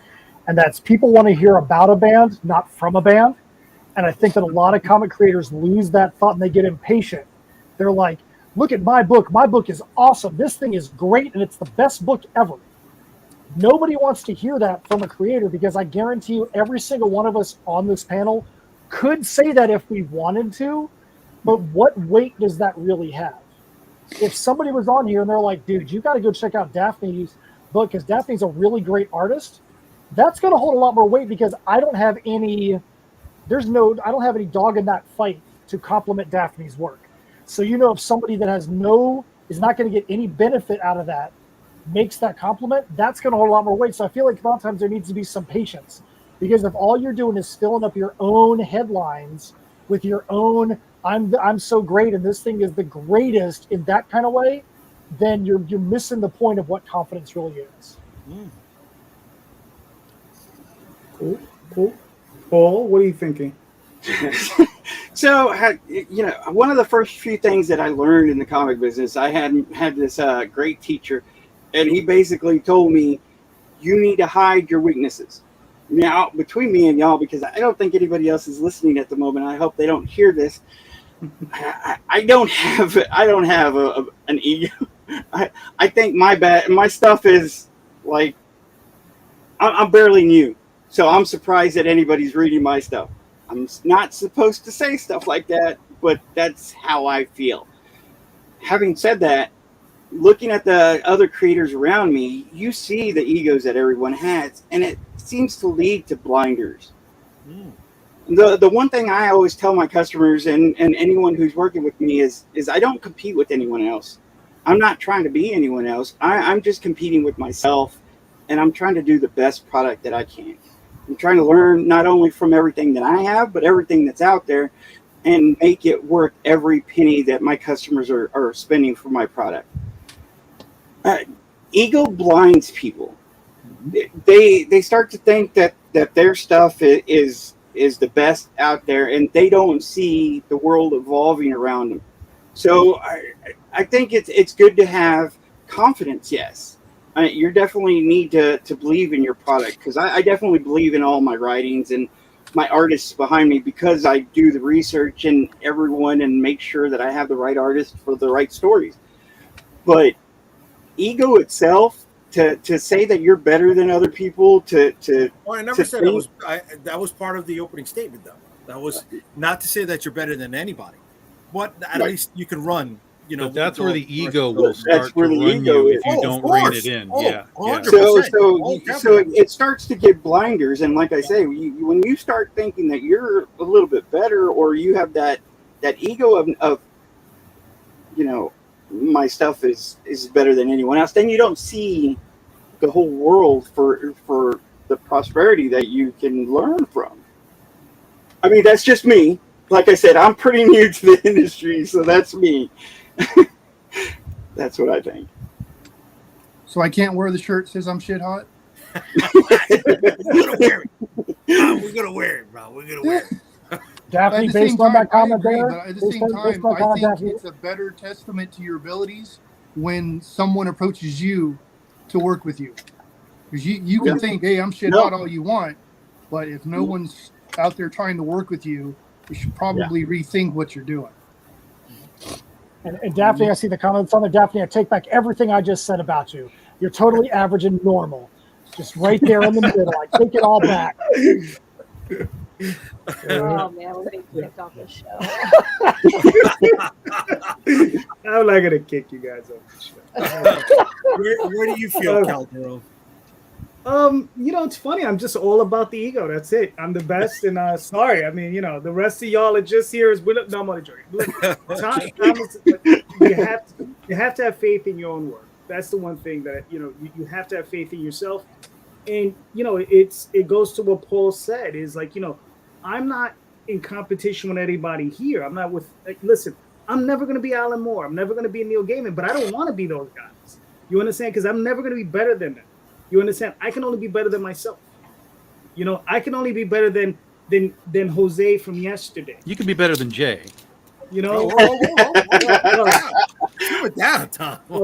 And that's, people want to hear about a band, not from a band. And I think that a lot of comic creators lose that thought and they get impatient. They're like, look at my book. My book is awesome. This thing is great, and it's the best book ever. Nobody wants to hear that from a creator, because I guarantee you every single one of us on this panel could say that if we wanted to, but what weight does that really have? If somebody was on here and they're like, dude, you got to go check out Daphne's book because Daphne's a really great artist, that's going to hold a lot more weight, because I don't have any dog in that fight to compliment Daphne's work. So, if somebody that is not going to get any benefit out of that makes that compliment, that's going to hold a lot more weight. So I feel like a lot of times there needs to be some patience, because if all you're doing is filling up your own headlines with your own, I'm so great and this thing is the greatest in that kind of way, then you're missing the point of what confidence really is. Cool. Paul, what are you thinking? So, one of the first few things that I learned in the comic business, I had this great teacher, and he basically told me, you need to hide your weaknesses. Now, between me and y'all, because I don't think anybody else is listening at the moment, I hope they don't hear this. I don't have an ego. I think my stuff is like I'm barely new, so I'm surprised that anybody's reading my stuff. I'm not supposed to say stuff like that, but that's how I feel. Having said that, looking at the other creators around me, you see the egos that everyone has, and it seems to lead to blinders. The one thing I always tell my customers and anyone who's working with me is I don't compete with anyone else. I'm not trying to be anyone else. I'm just competing with myself, and I'm trying to do the best product that I can. I'm trying to learn not only from everything that I have, but everything that's out there, and make it worth every penny that my customers are spending for my product. Ego blinds people. They start to think that their stuff is the best out there, and they don't see the world evolving around them. So I think it's good to have confidence. Yes, you definitely need to believe in your product, because I definitely believe in all my writings and my artists behind me, because I do the research and everyone and make sure that I have the right artist for the right stories. But ego itself, to say that you're better than other people, I never said that was that was part of the opening statement, though. That was not to say that you're better than anybody, but at least you can run. But that's where the ego will start to where the run ego you is. if you don't rein it in. Yeah. 100%. So it starts to get blinders, and like I say, when you start thinking that you're a little bit better, or you have that ego of my stuff is better than anyone else, then you don't see the whole world for the prosperity that you can learn from. I mean, that's just me. Like I said, I'm pretty new to the industry, so that's me. That's what I think. So I can't wear the shirt that says I'm shit hot? We're gonna wear it. We're gonna wear it, bro. We're gonna wear it. Daphne, based on that comment there, but at the same time, I think it's a better testament to your abilities when someone approaches you to work with you. Because you can think, hey, I'm shit hot all you want, but if no one's out there trying to work with you, you should probably rethink what you're doing. And Daphne, I see the comments on there. Daphne, I take back everything I just said about you. You're totally average and normal. Just right there in the middle. I take it all back. Oh man, we're gonna get kicked off this show. I'm not gonna kick you guys off the show. Where do you feel, Calderon? It's funny. I'm just all about the ego. That's it. I'm the best, and sorry. I mean, the rest of y'all are just here as no, I'm only joking. Look, you have to have faith in your own work. That's the one thing that you have to have faith in yourself. And it goes to what Paul said, is like, I'm not in competition with anybody here. I'm not with listen, I'm never going to be Alan Moore. I'm never going to be Neil Gaiman, but I don't want to be those guys. You understand? Because I'm never going to be better than them. You understand? I can only be better than myself. I can only be better than Jose from yesterday. You can be better than Jay. Slow it down, Tom. Well,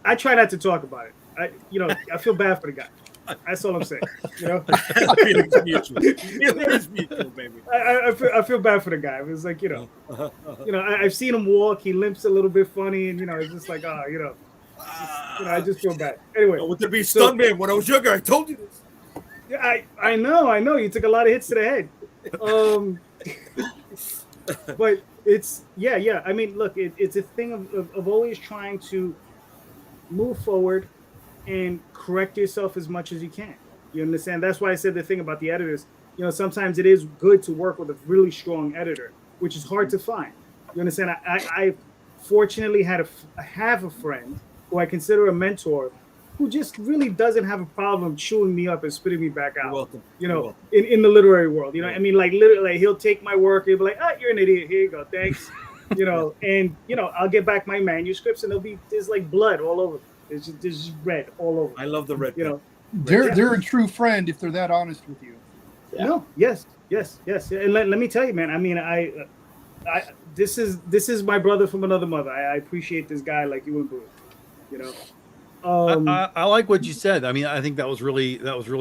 I try not to talk about it. I feel bad for the guy. That's all I'm saying. Feelings mutual, baby. I feel bad for the guy. It was like, I've seen him walk. He limps a little bit funny, and it's just like, I just feel bad. Anyway, I want to be stuntman when I was younger. I told you this. Yeah, I know. You took a lot of hits to the head. But it's yeah. I mean, look, it's a thing of always trying to move forward and correct yourself as much as you can. You understand? That's why I said the thing about the editors. Sometimes it is good to work with a really strong editor, which is hard to find. You understand? I fortunately have a friend who I consider a mentor, who just really doesn't have a problem chewing me up and spitting me back out. You're welcome. In the literary world, I mean, like literally, like, he'll take my work, he'll be like, you're an idiot. Here you go, thanks. And I'll get back my manuscripts, and there's like blood all over. There's just red all over. I love the red. They're a true friend if they're that honest with you. Yeah. No, yes. And let me tell you, man. I mean, I this is my brother from another mother. I appreciate this guy like you wouldn't believe. I like what you said. I mean, I think that was really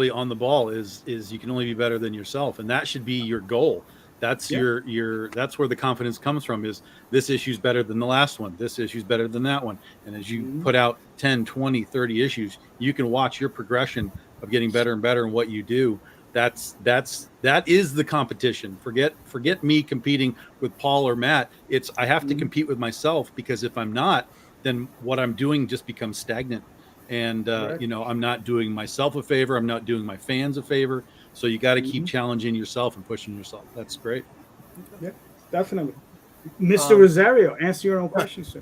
on the ball. Is you can only be better than yourself, and that should be your goal. That's your that's where the confidence comes from. Is this issue's better than the last one? This issue's better than that one. And as you put out 10, 20, 30 issues, you can watch your progression of getting better and better in what you do. That is the competition. Forget me competing with Paul or Matt. It's I have to compete with myself, because if I'm not, then what I'm doing just becomes stagnant. And I'm not doing myself a favor. I'm not doing my fans a favor. So you got to keep challenging yourself and pushing yourself. That's great. Yeah, definitely. Mr. Rosario, answer your own question, sir.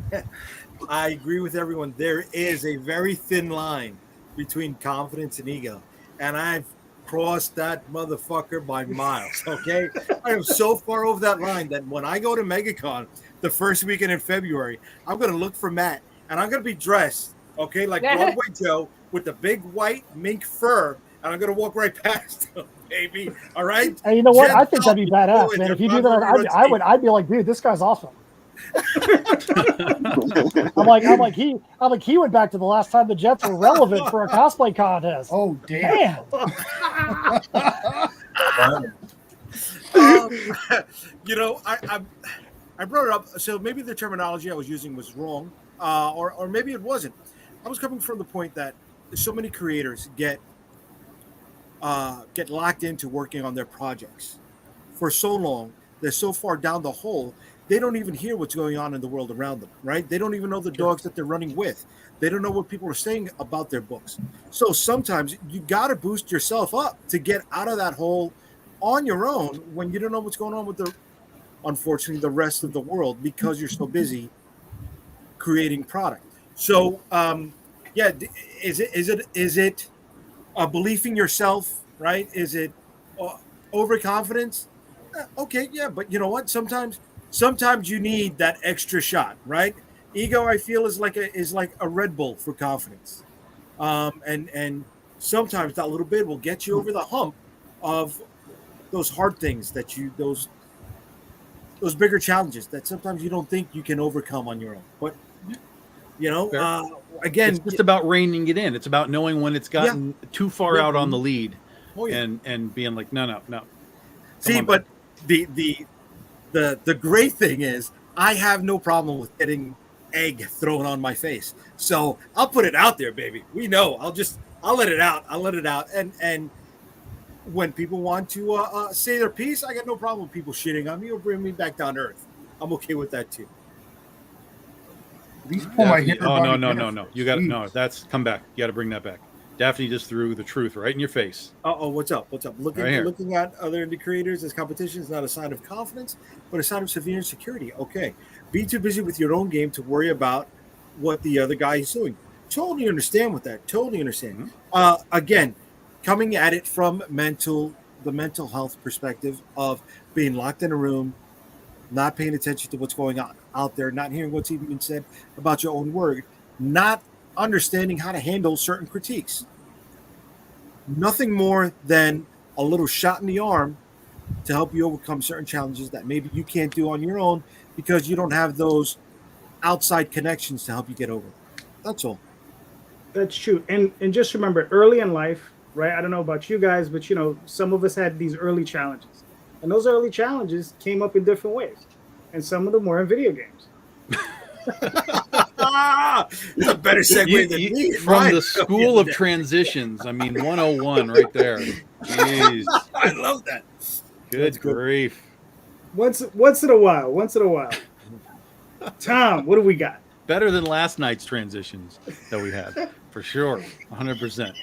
I agree with everyone. There is a very thin line between confidence and ego, and I've crossed that motherfucker by miles. Okay, I am so far over that line that when I go to MegaCon the first weekend in February, I'm going to look for Matt, and I'm going to be dressed, okay, like Broadway Joe with the big white mink fur, and I'm going to walk right past him, baby. All right. And you know what? I think that'd be badass, man. If you do that, I'd be like, dude, this guy's awesome. I'm like he went back to the last time the Jets were relevant for a cosplay contest. Oh damn! I brought it up, so maybe the terminology I was using was wrong, or maybe it wasn't. I was coming from the point that so many creators get locked into working on their projects for so long. They're so far down the hole, they don't even hear what's going on in the world around them, right? They don't even know the dogs that they're running with. They don't know what people are saying about their books. So sometimes you got to boost yourself up to get out of that hole on your own when you don't know what's going on with unfortunately, the rest of the world, because you're so busy creating product. So, is it a belief in yourself, right? Is it overconfidence? Okay, yeah, but you know what? Sometimes you need that extra shot, right? Ego, I feel, is like a Red Bull for confidence, and sometimes that little bit will get you over the hump of those hard things those bigger challenges that sometimes you don't think you can overcome on your own. But again, it's just about reining it in. It's about knowing when it's gotten too far out on the lead, and being like, no. See, but the great thing is I have no problem with getting egg thrown on my face. So I'll put it out there, baby. We know. I'll let it out. And when people want to say their piece, I got no problem with people shitting on me or bring me back down to earth. I'm okay with that too. No. You got no. That's come back. You got to bring that back. Daphne just threw the truth right in your face. What's up? Looking at other indie creators as competition is not a sign of confidence, but a sign of severe insecurity. Okay. Be too busy with your own game to worry about what the other guy is doing. Totally understand with that. Totally understand. Again, coming at it from the mental health perspective of being locked in a room, not paying attention to what's going on out there, not hearing what's even been said about your own work, not understanding how to handle certain critiques. Nothing more than a little shot in the arm to help you overcome certain challenges that maybe you can't do on your own because you don't have those outside connections to help you get over it. That's all. That's true. And just remember, early in life, right? I don't know about you guys, but some of us had these early challenges. And those early challenges came up in different ways. And some of them were in video games. It's a better segue than me. From the school of transitions. I mean, 101 right there. Jeez. I love that. Good grief. Once in a while. Tom, what do we got? Better than last night's transitions that we had, for sure. 100%.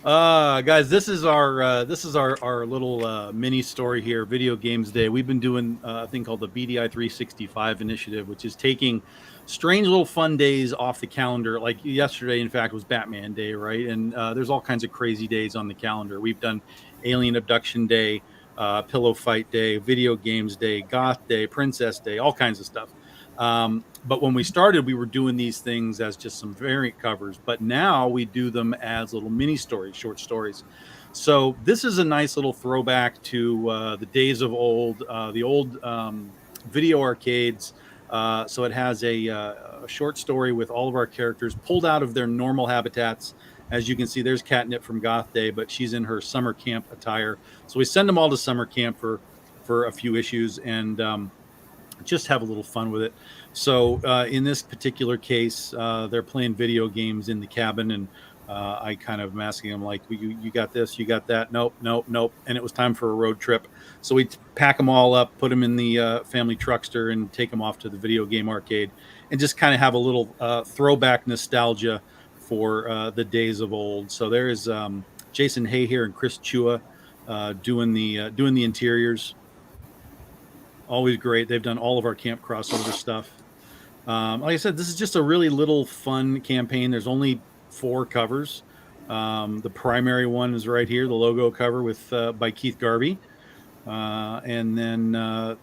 Guys, this is our little mini story here, Video Games Day. We've been doing a thing called the BDI 365 initiative, which is taking strange little fun days off the calendar. Like yesterday, in fact, was Batman Day, right? And there's all kinds of crazy days on the calendar. We've done Alien Abduction Day, Pillow Fight Day, Video Games Day, Goth Day, Princess Day, all kinds of stuff. But when we started, we were doing these things as just some variant covers, but now we do them as little mini stories, short stories. So this is a nice little throwback to the days of old, the old video arcades So it has a short story with all of our characters pulled out of their normal habitats. As you can see, there's Catnip from Goth Day, but she's in her summer camp attire. So we send them all to summer camp for a few issues and just have a little fun with it. So in this particular case, they're playing video games in the cabin, and I kind of am asking them like, you got this, you got that? Nope, nope, nope. And it was time for a road trip. So we pack them all up, put them in the family truckster, and take them off to the video game arcade, and just kind of have a little throwback nostalgia for the days of old. So there's Jason Hay here and Chris Chua doing the interiors. Always great. They've done all of our camp crossover stuff. Like I said, this is just a really little fun campaign. There's only 4 covers. The primary one is right here, the logo cover with by Keith Garvey, and then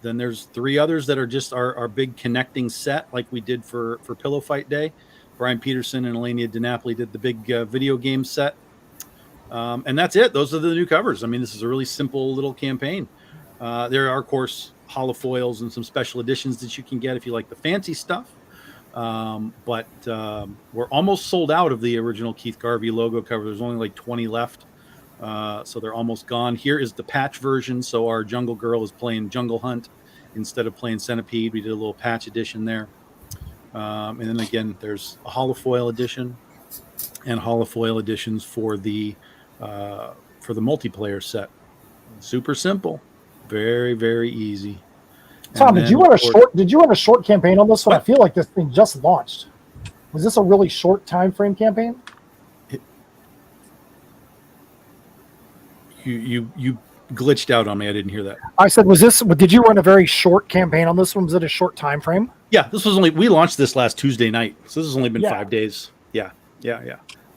there's 3 others that are just our big connecting set, like we did for Pillow Fight Day. Brian Peterson and Elenia DiNapoli did the big video game set, and that's it. Those are the new covers. I mean, this is a really simple little campaign. There are, of course, holofoils and some special editions that you can get if you like the fancy stuff. But we're almost sold out of the original Keith Garvey logo cover. There's only like 20 left. So they're almost gone. Here is the patch version. So our Jungle Girl is playing Jungle Hunt instead of playing Centipede. We did a little patch edition there. And then again, there's a holofoil edition and holofoil editions for the multiplayer set. Super simple. Very, very easy. Tom, did you run a short campaign on this one? I feel like this thing just launched. Was this a really short time frame campaign? You glitched out on me. I didn't hear that. I said, did you run a very short campaign on this one? Was it a short time frame? Yeah, we launched this last Tuesday night. So this has only been 5 days. Yeah.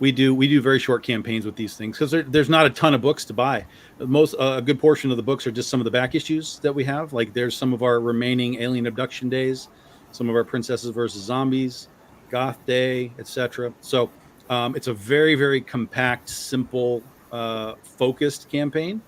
We do very short campaigns with these things because there's not a ton of books to buy. A good portion of the books are just some of the back issues that we have. Like there's some of our remaining Alien Abduction Days, some of our Princesses versus Zombies, Goth Day, etc. So it's a very, very compact, simple, focused campaign.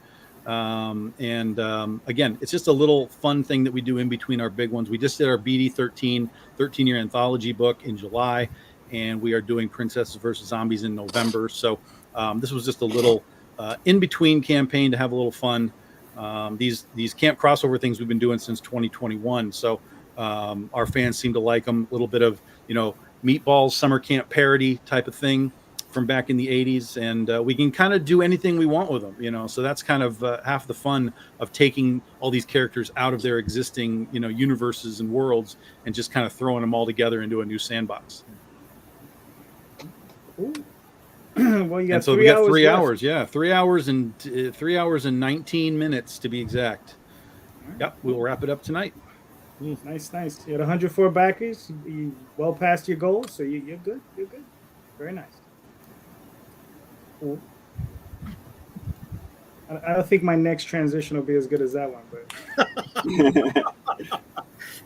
Again, it's just a little fun thing that we do in between our big ones. We just did our BD 13-year anthology book in July. And we are doing Princesses versus Zombies in November. So this was just a little in-between campaign to have a little fun. These camp crossover things we've been doing since 2021. So our fans seem to like them. A little bit of, Meatballs summer camp parody type of thing from back in the 80s. And we can kind of do anything we want with them, So that's kind of half the fun of taking all these characters out of their existing, universes and worlds and just kind of throwing them all together into a new sandbox. Well, you got so 3 we got hours 3 left. hours. Yeah, 3 hours and 3 hours and 19 minutes to be exact. Yep, we'll wrap it up tonight. Nice. You had 104 backers. You well past your goal, so you're good. You're good. Very nice. Cool. I don't think my next transition will be as good as that one, but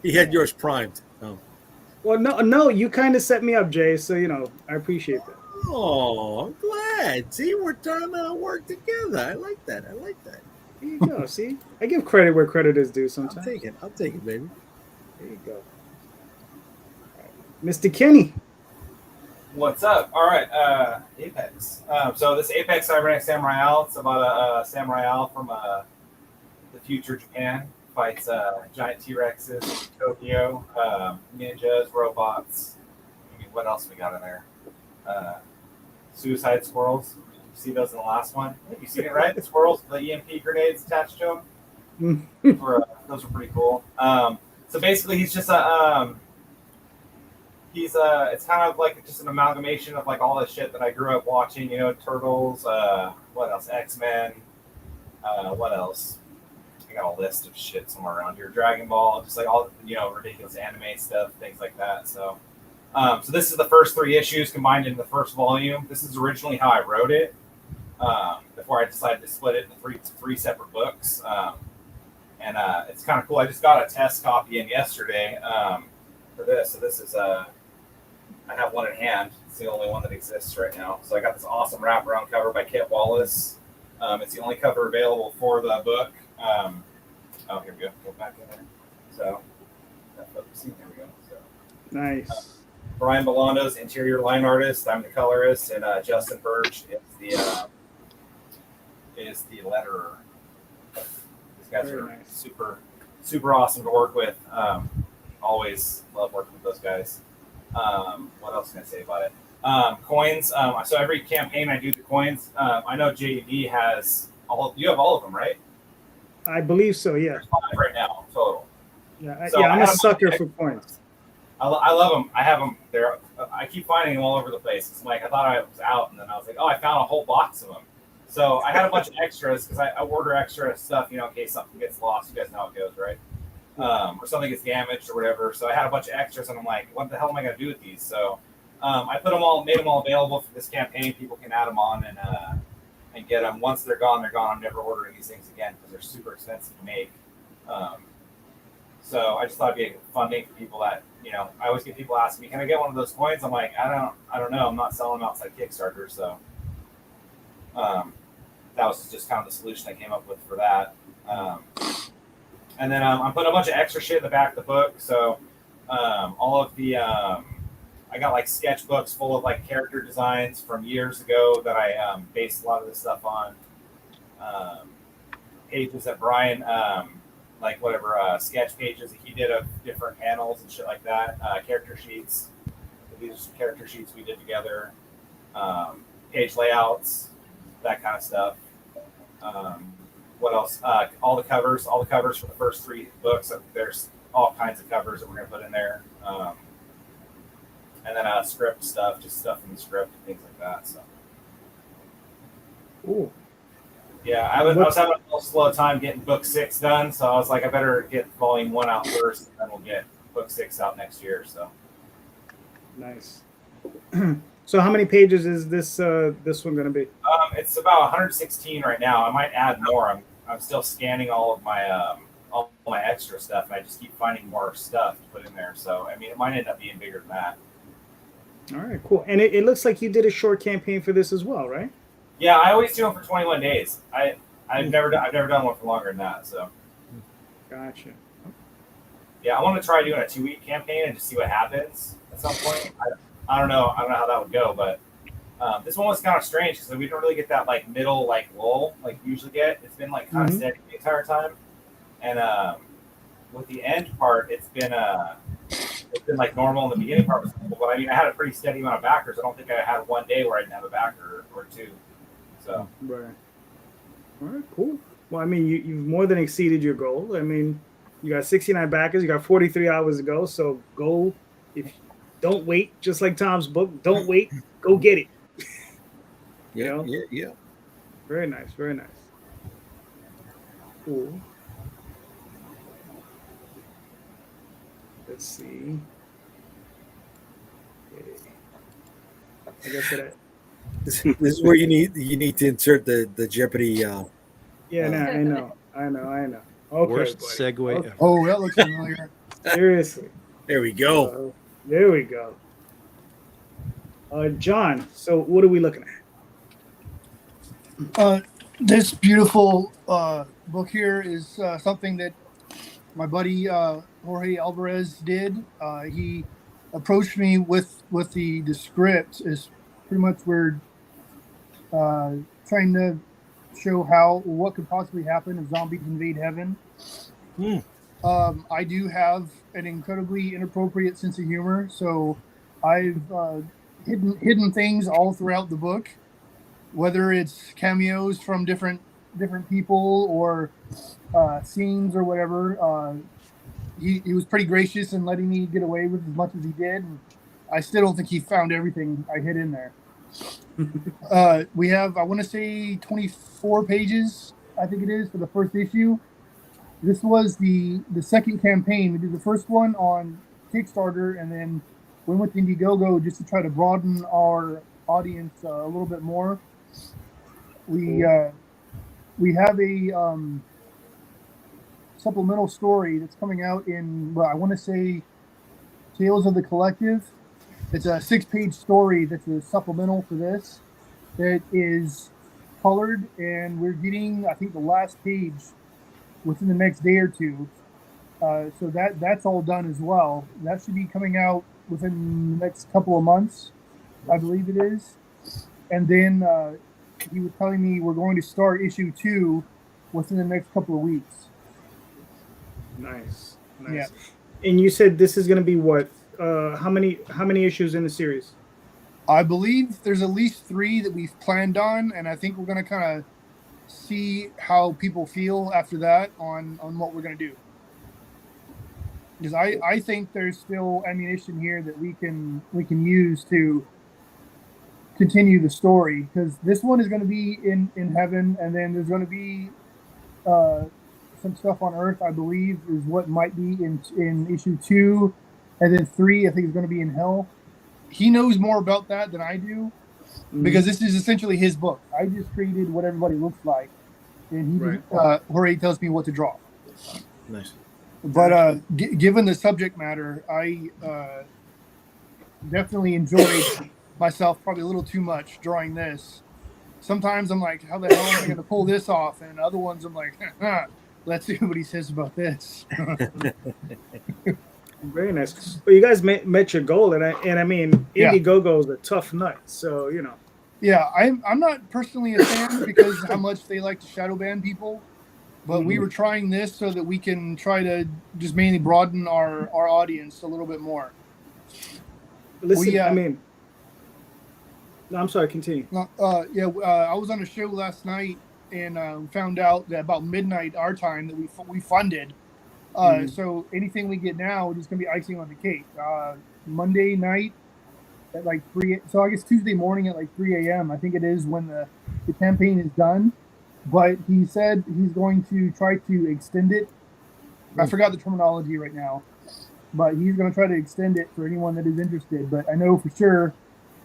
He had yours primed. Oh. well, no, you kind of set me up, Jay. So I appreciate that. Oh, I'm glad. See, we're trying to work together. I like that. There you go. See, I give credit where credit is due sometimes. I'll take it, baby. There you go. All right. Mr. Kenny. What's up? All right, Apex. So this Apex Cybernetic Samurai Owl. It's about a samurai owl from the future Japan. Fights giant T-Rexes in Tokyo, ninjas, robots. I mean, what else we got in there? Suicide squirrels. You see those in the last one? You seen it, right? The squirrels with the EMP grenades attached to them. Those were pretty cool. So basically, he's just it's kind of like just an amalgamation of like all the shit that I grew up watching. Turtles. What else? X-Men. What else? I got a list of shit somewhere around here. Dragon Ball, just like all ridiculous anime stuff, things like that. So this is the first 3 issues combined into the first volume. This is originally how I wrote it before I decided to split it into three separate books. And it's kind of cool. I just got a test copy in yesterday for this. So this is I have one in hand. It's the only one that exists right now. So I got this awesome wraparound cover by Kit Wallace. It's the only cover available for the book. Here we go. Go back in there. So focusing. There we go. So. Nice. Brian Bellando's interior line artist. I'm the colorist, and Justin Birch is the letterer. These guys Very are nice. super awesome to work with. Always love working with those guys. What else can I say about it? Coins. So every campaign I do the coins. I know JD has all. You have all of them, right? I believe so. Yeah. There's 5 right now total. Yeah. So I'm I a have sucker my- for coins. I love them. I have them. I keep finding them all over the place. It's like I thought I was out, and then I was like, oh, I found a whole box of them. So I had a bunch of extras because I order extra stuff, in case something gets lost. You guys know how it goes, right? Or something gets damaged or whatever. So I had a bunch of extras, and I'm like, what the hell am I going to do with these? So I made them all available for this campaign. People can add them on and get them. Once they're gone, they're gone. I'm never ordering these things again because they're super expensive to make. So I just thought it'd be a fun thing for people that, I always get people asking me, can I get one of those coins? I'm like, I don't know. I'm not selling them outside Kickstarter. So that was just kind of the solution I came up with for that. And then I'm putting a bunch of extra shit in the back of the book. So all of the, I got like sketchbooks full of like character designs from years ago that I based a lot of this stuff on. Pages that Brian, sketch pages that he did of different panels and shit like that. Character sheets. These are some character sheets we did together. Page layouts, that kind of stuff. What else? All the covers for the first 3 books. There's all kinds of covers that we're gonna put in there. And then script stuff, just stuff in the script and things like that. So. Ooh. Yeah, I was having a little slow time getting book 6 done, so I was like, I better get volume 1 out first, and then we'll get book 6 out next year. So Nice. So how many pages is this one going to be? it's about 116 right now. I might add more. I'm still scanning all of my extra stuff, and I just keep finding more stuff to put in there. So I mean, it might end up being bigger than that. All right, cool. And it looks like you did a short campaign for this as well, right? Yeah, I always do them for 21 days. I've never done one for longer than that. So Gotcha. yeah, I want to try doing a 2-week campaign and just see what happens at some point. I don't know how that would go, but this one was kind of strange because we don't really get that like middle like lull like you usually get. It's been like kind of steady the entire time, and with the end part, it's been like normal. In the beginning part was cool, but I mean, I had a pretty steady amount of backers. I don't think I had one day where I didn't have a backer or 2. So right. All right, cool. Well, I mean, you've more than exceeded your goal. I mean, you got 69 backers. You got 43 hours to go. So go. Don't wait. Just like Tom's book. Don't wait. Go get it. Yeah. Very nice. Very nice. Cool. Let's see. Okay. I guess that. This is where you need to insert the Jeopardy. Yeah, I know. Okay, Worst buddy. segue Okay. ever. Oh, that looks familiar. Seriously. There we go. There we go. John, so what are we looking at? This beautiful book here is something that my buddy Jorge Alvarez did. He approached me with the script. Is pretty much we're trying to show what could possibly happen if zombies invade heaven. I do have an incredibly inappropriate sense of humor, so I've hidden things all throughout the book, whether it's cameos from different people or scenes or whatever. He was pretty gracious in letting me get away with as much as he did. And I still don't think he found everything I hid in there. We have, I want to say, 24 pages, I think it is, for the first issue. This was the second campaign. We did the first one on Kickstarter, and then went with Indiegogo just to try to broaden our audience a little bit more. We have a supplemental story that's coming out in, I want to say, Tales of the Collective. It's a 6-page story that's a supplemental for this that is colored, and we're getting, I think, the last page within the next day or two. So that's all done as well. That should be coming out within the next couple of months, I believe it is. And then he was telling me we're going to start issue 2 within the next couple of weeks. Nice. Yeah. And you said this is going to be what? How many issues in the series? I believe there's at least 3 that we've planned on, and I think we're going to kind of see how people feel after that on what we're going to do. Because I think there's still ammunition here that we can use to continue the story. Because this one is going to be in heaven, and then there's going to be some stuff on Earth, I believe, is what might be in issue 2, and then 3, I think, is going to be in hell. He knows more about that than I do, because this is essentially his book. I just created what everybody looks like, and Jorge tells me what to draw. Nice. But given the subject matter, I definitely enjoyed myself probably a little too much drawing this. Sometimes I'm like, how the hell am I going to pull this off? And other ones I'm like, let's see what he says about this. Very nice. Well, you guys met your goal, and I mean, Indiegogo is a tough nut, so you know. Yeah, I'm not personally a fan because how much they like to shadow ban people, but we were trying this so that we can try to just mainly broaden our audience a little bit more. Listen, I mean, no, I'm sorry. Continue. I was on a show last night and found out that about midnight our time that we funded. So anything we get now is just gonna be icing on the cake. Monday night at like 3. So I guess Tuesday morning at like 3 a.m. I think it is when the campaign is done. But he said he's going to try to extend it. I forgot the terminology right now, but he's going to try to extend it for anyone that is interested. But I know for sure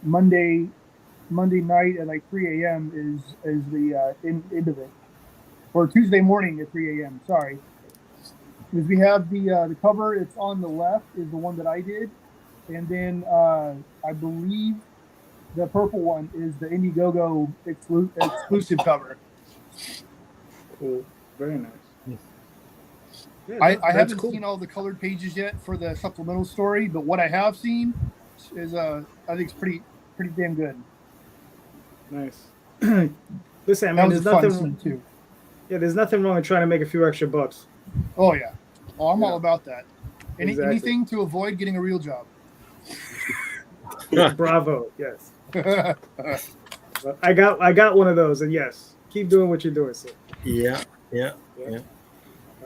Monday night at like 3 a.m. is the end of it, or Tuesday morning at 3 a.m. Sorry, because we have the cover. It's on the left is the one that I did, and then I believe the purple one is the Indiegogo exclusive cover. Cool. Very nice. Yeah, I haven't seen all the colored pages yet for the supplemental story, but what I have seen is I think it's pretty damn good. Nice. Listen, I mean, there's nothing too. Yeah, there's nothing wrong with trying to make a few extra bucks. Oh yeah. Oh, I'm all about that. Anything to avoid getting a real job. Bravo. Yes. I got one of those, and yes, keep doing what you're doing, sir. Yeah. All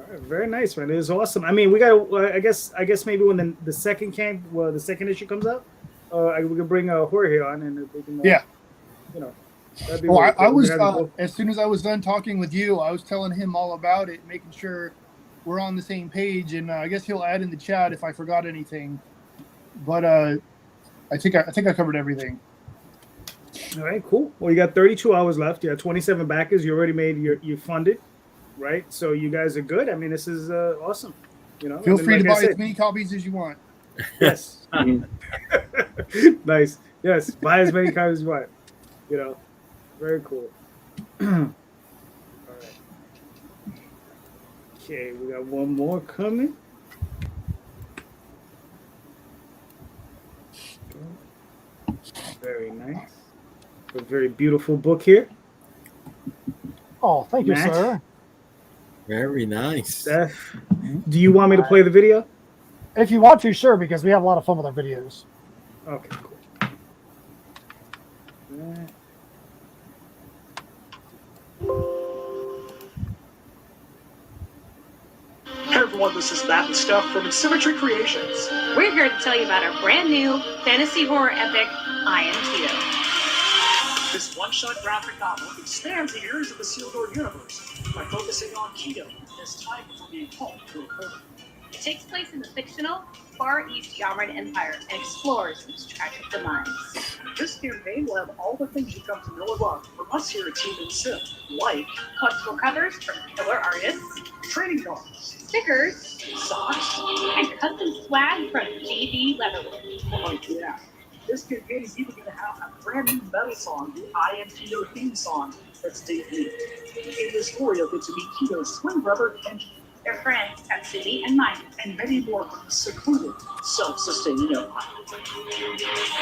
right, very nice, man. It was awesome. I mean, we got. I guess maybe when the second issue comes out, we can bring Jorge on, and we can. You know. That'd be well, I was as soon as I was done talking with you, I was telling him all about it, making sure we're on the same page, and I guess he'll add in the chat if I forgot anything. But I think I covered everything. All right, cool. Well, you got 32 hours left. You have 27 backers. You already made you funded, right? So you guys are good. I mean, this is awesome. You know, feel free to buy as many copies as you want. Yes. Nice. Yes, buy as many copies as you want. You know, very cool. All right. Okay, we got one more coming. Very nice. A very beautiful book here. Oh, thank you, Matt? sir. Very nice. Steph, do you want me to play the video? If you want to, sure, because we have a lot of fun with our videos. Okay, cool. Hey everyone, this is Matt and Steph from Symmetry Creations. We're here to tell you about our brand new fantasy horror epic, I Am Keto. This one-shot graphic novel expands the areas of the Sealed Door universe by focusing on Keto, his time before being called to a coma. It takes place in the fictional Far East Yamaran Empire and explores its tragic demise. This campaign will have all the things you come to know and love from us here at Team and Sim, like collectible covers from killer artists, trading cards, stickers, socks, and custom swag from JD Leatherwood. Oh yeah. This campaign is even going to have a brand new metal song, the I Am Keto theme song, that's debuted. In this story, you'll get to meet Keto's twin brother, Kenji, their friends Tatsumi and Maya. and many more secluded, self-sustaining empire.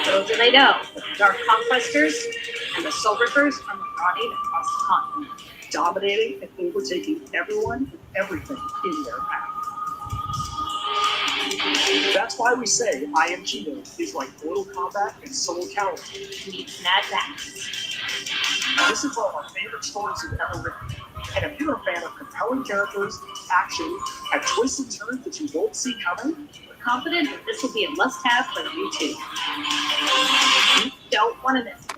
Little do they know, the Dark Conquestors and the Soul Rippers are marauding across the continent. Dominating and overtaking everyone and everything in their path. That's why we say I Am Keto is like Mortal Kombat and Soul Calibur. Meets Mad Max. This is one of our favorite stories we've ever written. And if you're a fan of compelling characters, action, and twists and turns that you won't see coming, We're confident that this will be a must-have for you too. You don't want to miss it.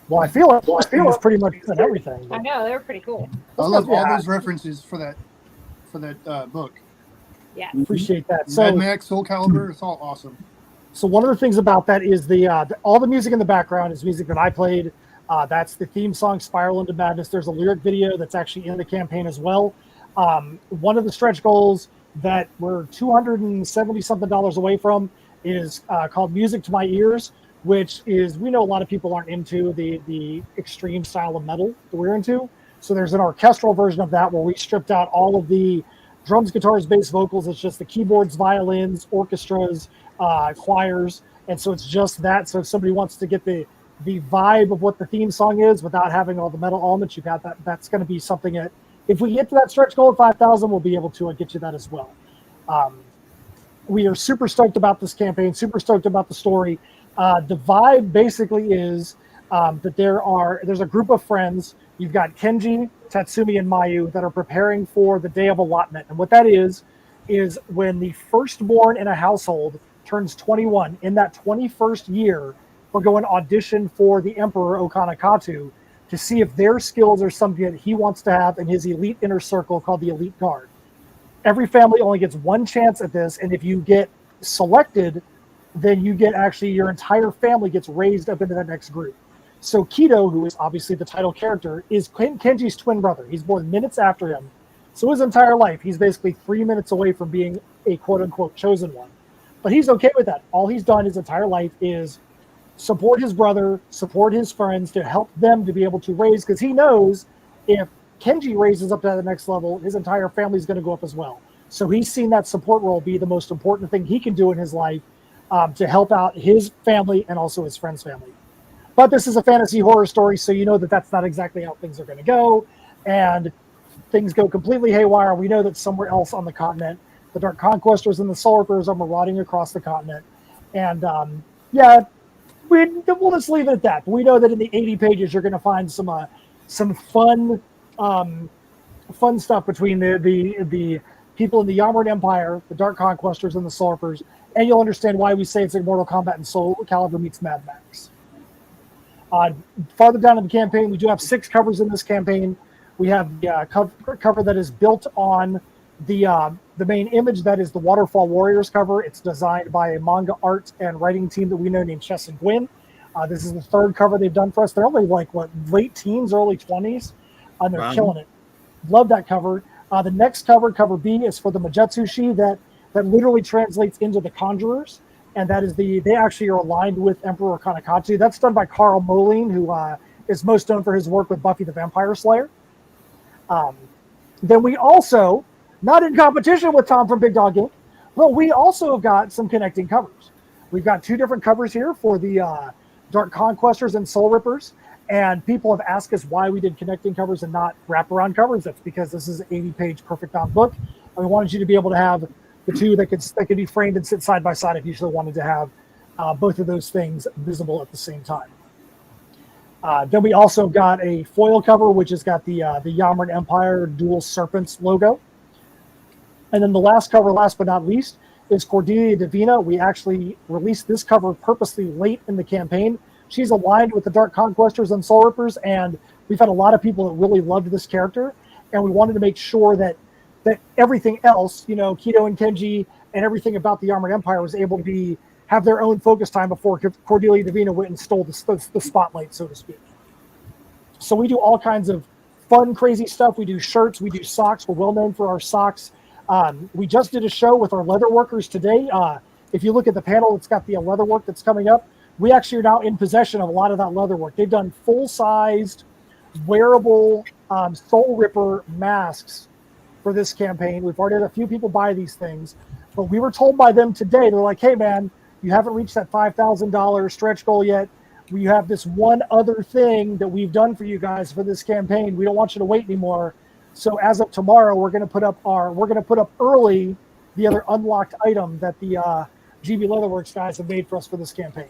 Well, I feel it's pretty much done everything. I know, they were pretty cool. I love all Yeah. those references for that book. Yeah. Appreciate that. Mad So, Max, Soul Calibur, it's all awesome. so one of the things about that is all the music in the background is music that I played. That's the theme song, Spiral into Madness. There's a lyric video that's actually in the campaign as well. One of the stretch goals that we're $270 something away from is called Music to My Ears, which is, we know a lot of people aren't into the extreme style of metal that we're into. So there's an orchestral version of that where we stripped out all of the drums, guitars, bass, vocals. It's just the keyboards, violins, orchestras, choirs. And so it's just that. So if somebody wants to get the vibe of what the theme song is without having all the metal elements, you've got that. That's going to be something that, if we get to that stretch goal of 5,000, we'll be able to get you that as well. We are super stoked about this campaign, super stoked about the story. The vibe basically is that there's a group of friends. You've got Kenji, Tatsumi, and Mayu that are preparing for the day of allotment. And what that is when the firstborn in a household turns 21, in that 21st year, we're going to audition for the Emperor Okanakatu to see if their skills are something that he wants to have in his elite inner circle called the Elite Guard. Every family only gets one chance at this, and if you get selected, then you get your entire family gets raised up into that next group. So Kido, who is obviously the title character, is Kenji's twin brother. He's born minutes after him. So his entire life, he's basically 3 minutes away from being a quote-unquote chosen one. But he's okay with that. All he's done his entire life is support his brother, support his friends to help them to be able to raise, because he knows if Kenji raises up to the next level, his entire family is going to go up as well. So he's seen that support role be the most important thing he can do in his life to help out his family and also his friend's family. But this is a fantasy horror story, so you know that that's not exactly how things are going to go, and things go completely haywire. We know that somewhere else on the continent, the Dark Conquestors and the Soul Rippers are marauding across the continent. And we'll just leave it at that. But we know that in the 80 pages, you're going to find some fun stuff between the people in the Yamaran Empire, the Dark Conquestors, and the Soul Rippers, and you'll understand why we say it's like Mortal Kombat and Soul Calibur meets Mad Max. Farther down in the campaign, we do have 6 covers in this campaign. We have the cover that is built on the main image, that is the Waterfall Warriors cover. It's designed by a manga art and writing team that we know named Chess and Gwyn. This is the 3rd cover they've done for us. They're only late teens, early 20s, and they're killing it. Love that cover. The next cover, cover B, is for the Majetsushi that literally translates into the Conjurers. And that is they actually are aligned with Emperor Kanakatsu. That's done by Carl Moline, who is most known for his work with Buffy the Vampire Slayer. Then we also, not in competition with Tom from Big Dog Inc., but we also have got some connecting covers. We've got 2 different covers here for the Dark Conquestors and Soul Rippers. And people have asked us why we did connecting covers and not wraparound covers. That's because this is an 80-page perfect bound book. And we wanted you to be able to have the 2 that could be framed and sit side by side if you usually wanted to have both of those things visible at the same time. Then we also got a foil cover, which has got the Yamaran Empire Dual Serpents logo. And then the last cover, last but not least, is Cordelia Divina. We actually released this cover purposely late in the campaign. She's aligned with the Dark Conquestors and Soul Rippers, and we've had a lot of people that really loved this character, and we wanted to make sure that everything else, Kido and Kenji and everything about the Yamaran Empire was able to have their own focus time before Cordelia Divina went and stole the spotlight, so to speak. So we do all kinds of fun, crazy stuff. We do shirts, we do socks. We're well known for our socks. We just did a show with our leather workers today. if you look at the panel, it's got the leather work that's coming up. We actually are now in possession of a lot of that leather work. They've done full-sized, wearable Soul Ripper masks for this campaign. We've already had a few people buy these things, but we were told by them today, they're like, hey man, you haven't reached that $5,000 stretch goal yet. We have this one other thing that we've done for you guys for this campaign. We don't want you to wait anymore. So as of tomorrow, we're going to put up early the other unlocked item that the GB Leatherworks guys have made for us for this campaign.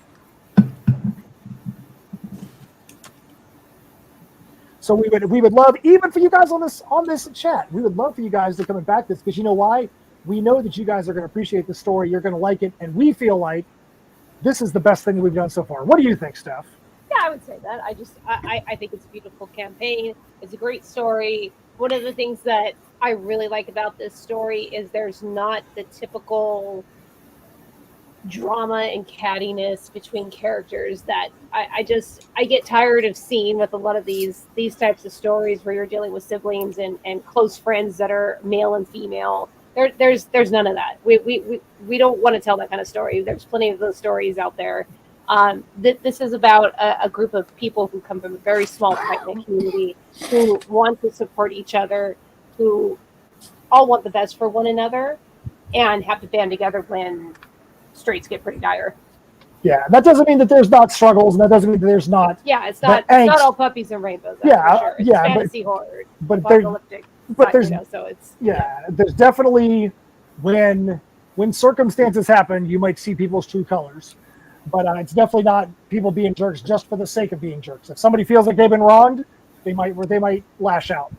So we would love, even for you guys on this chat, we would love for you guys to come and back this, because you know why? We know that you guys are going to appreciate the story. You're going to like it, and we feel like this is the best thing that we've done so far. What do you think, Steph? Yeah, I would say that. I think it's a beautiful campaign. It's a great story. One of the things that I really like about this story is there's not the typical drama and cattiness between characters that I get tired of seeing with a lot of these types of stories where you're dealing with siblings and close friends that are male and female. There's none of that. We don't want to tell that kind of story. There's plenty of those stories out there. This is about a group of people who come from a very small, tight-knit community, who want to support each other, who all want the best for one another, and have to band together when straits get pretty dire. Yeah, that doesn't mean that there's not struggles, and that doesn't mean that there's not. Yeah, it's not all puppies and rainbows. Yeah, for sure. It's yeah, fantasy horror, but there's so it's there's definitely when circumstances happen, you might see people's true colors, but it's definitely not people being jerks just for the sake of being jerks. If somebody feels like they've been wronged, they might lash out,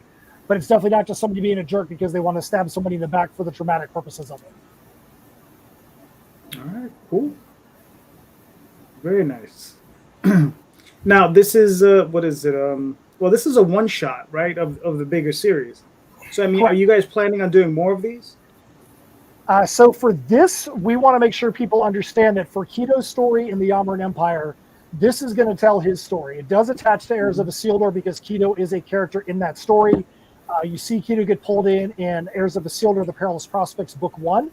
but it's definitely not just somebody being a jerk because they want to stab somebody in the back for the traumatic purposes of it. All right, cool. Very nice. Now, this is what is it? Well, this is a one shot, right, of the bigger series. So, I mean, are you guys planning on doing more of these? So for this, we want to make sure people understand that for Keto's story in the Yamaran Empire, this is going to tell his story. It does attach to Heirs of Isildur because Keto is a character in that story. You see Keto get pulled in Heirs of Isildur, The Perilous Prospects, Book 1.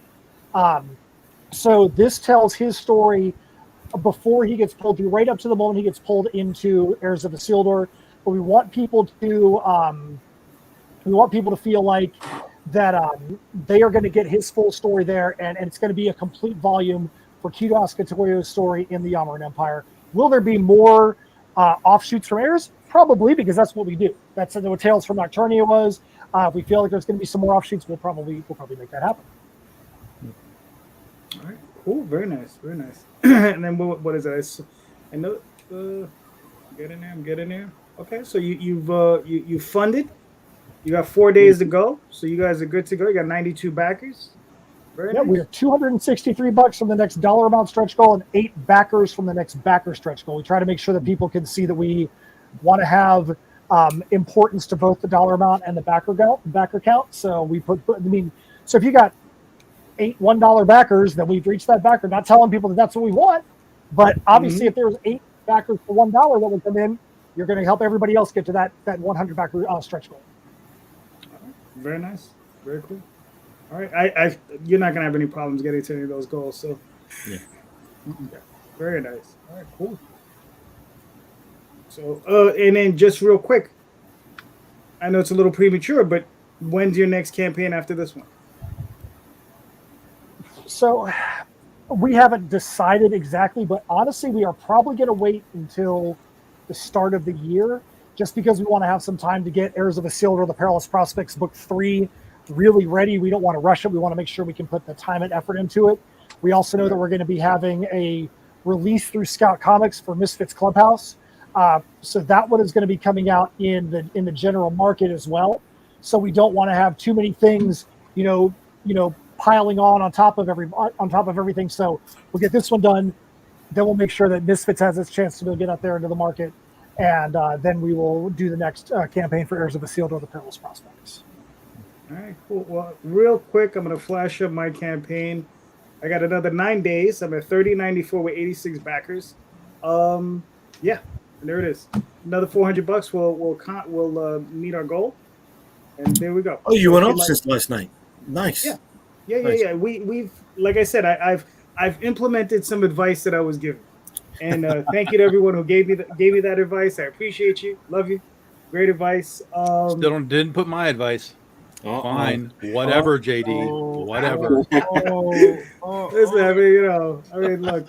So this tells his story before he gets pulled through, right up to the moment he gets pulled into Heirs of Isildur. But we want people to feel like that they are going to get his full story there, and it's going to be a complete volume for Keto Ascatorio's story in the Yamaran Empire. Will there be more offshoots from Heirs? Probably, because that's what we do. That's what Tales from Nocturnia was. If we feel like there's going to be some more offshoots, we'll probably make that happen. All right, cool, very nice, very nice. And then what is it? I know. I'm getting there. Okay, so you've funded. You got 4 days to go, so you guys are good to go. You got 92 backers. Very nice. We have $263 from the next dollar amount stretch goal and 8 backers from the next backer stretch goal. We try to make sure that people can see that we want to have importance to both the dollar amount and the backer count. So we so if you got 8 $1 backers, then we've reached that backer. Not telling people that that's what we want, but obviously if there was 8 backers for $1 that would come in, you're going to help everybody else get to that 100 backer stretch goal. Very nice, very cool. All right, you're not gonna have any problems getting to any of those goals. So, yeah, very nice. All right, cool. So, and then just real quick, I know it's a little premature, but when's your next campaign after this one? So, we haven't decided exactly, but honestly, we are probably going to wait until the start of the year, just because we want to have some time to get Heirs of Isildur, The Perilous Prospects, Book 3 really ready. We don't want to rush it. We want to make sure we can put the time and effort into it. We also know that we're going to be having a release through Scout Comics for Misfits Clubhouse. So that one is going to be coming out in the general market as well. So we don't want to have too many things, piling on top of everything. So we'll get this one done. Then we'll make sure that Misfits has its chance to get out there into the market. And then we will do the next campaign for Heirs of Isildur, The Perilous Prospects. All right, cool. Well, real quick, I'm going to flash up my campaign. I got another 9 days. I'm at 3094 with 86 backers. Yeah, and there it is. Another $400. We'll meet our goal. And there we go. Oh, you went up since last night. Nice. Yeah. We've like I said, I've I've implemented some advice that I was given, and thank you to everyone who gave me that advice. I appreciate you, love you, great advice. Didn't put my advice. Fine, whatever, JD, whatever. Listen, I mean, look,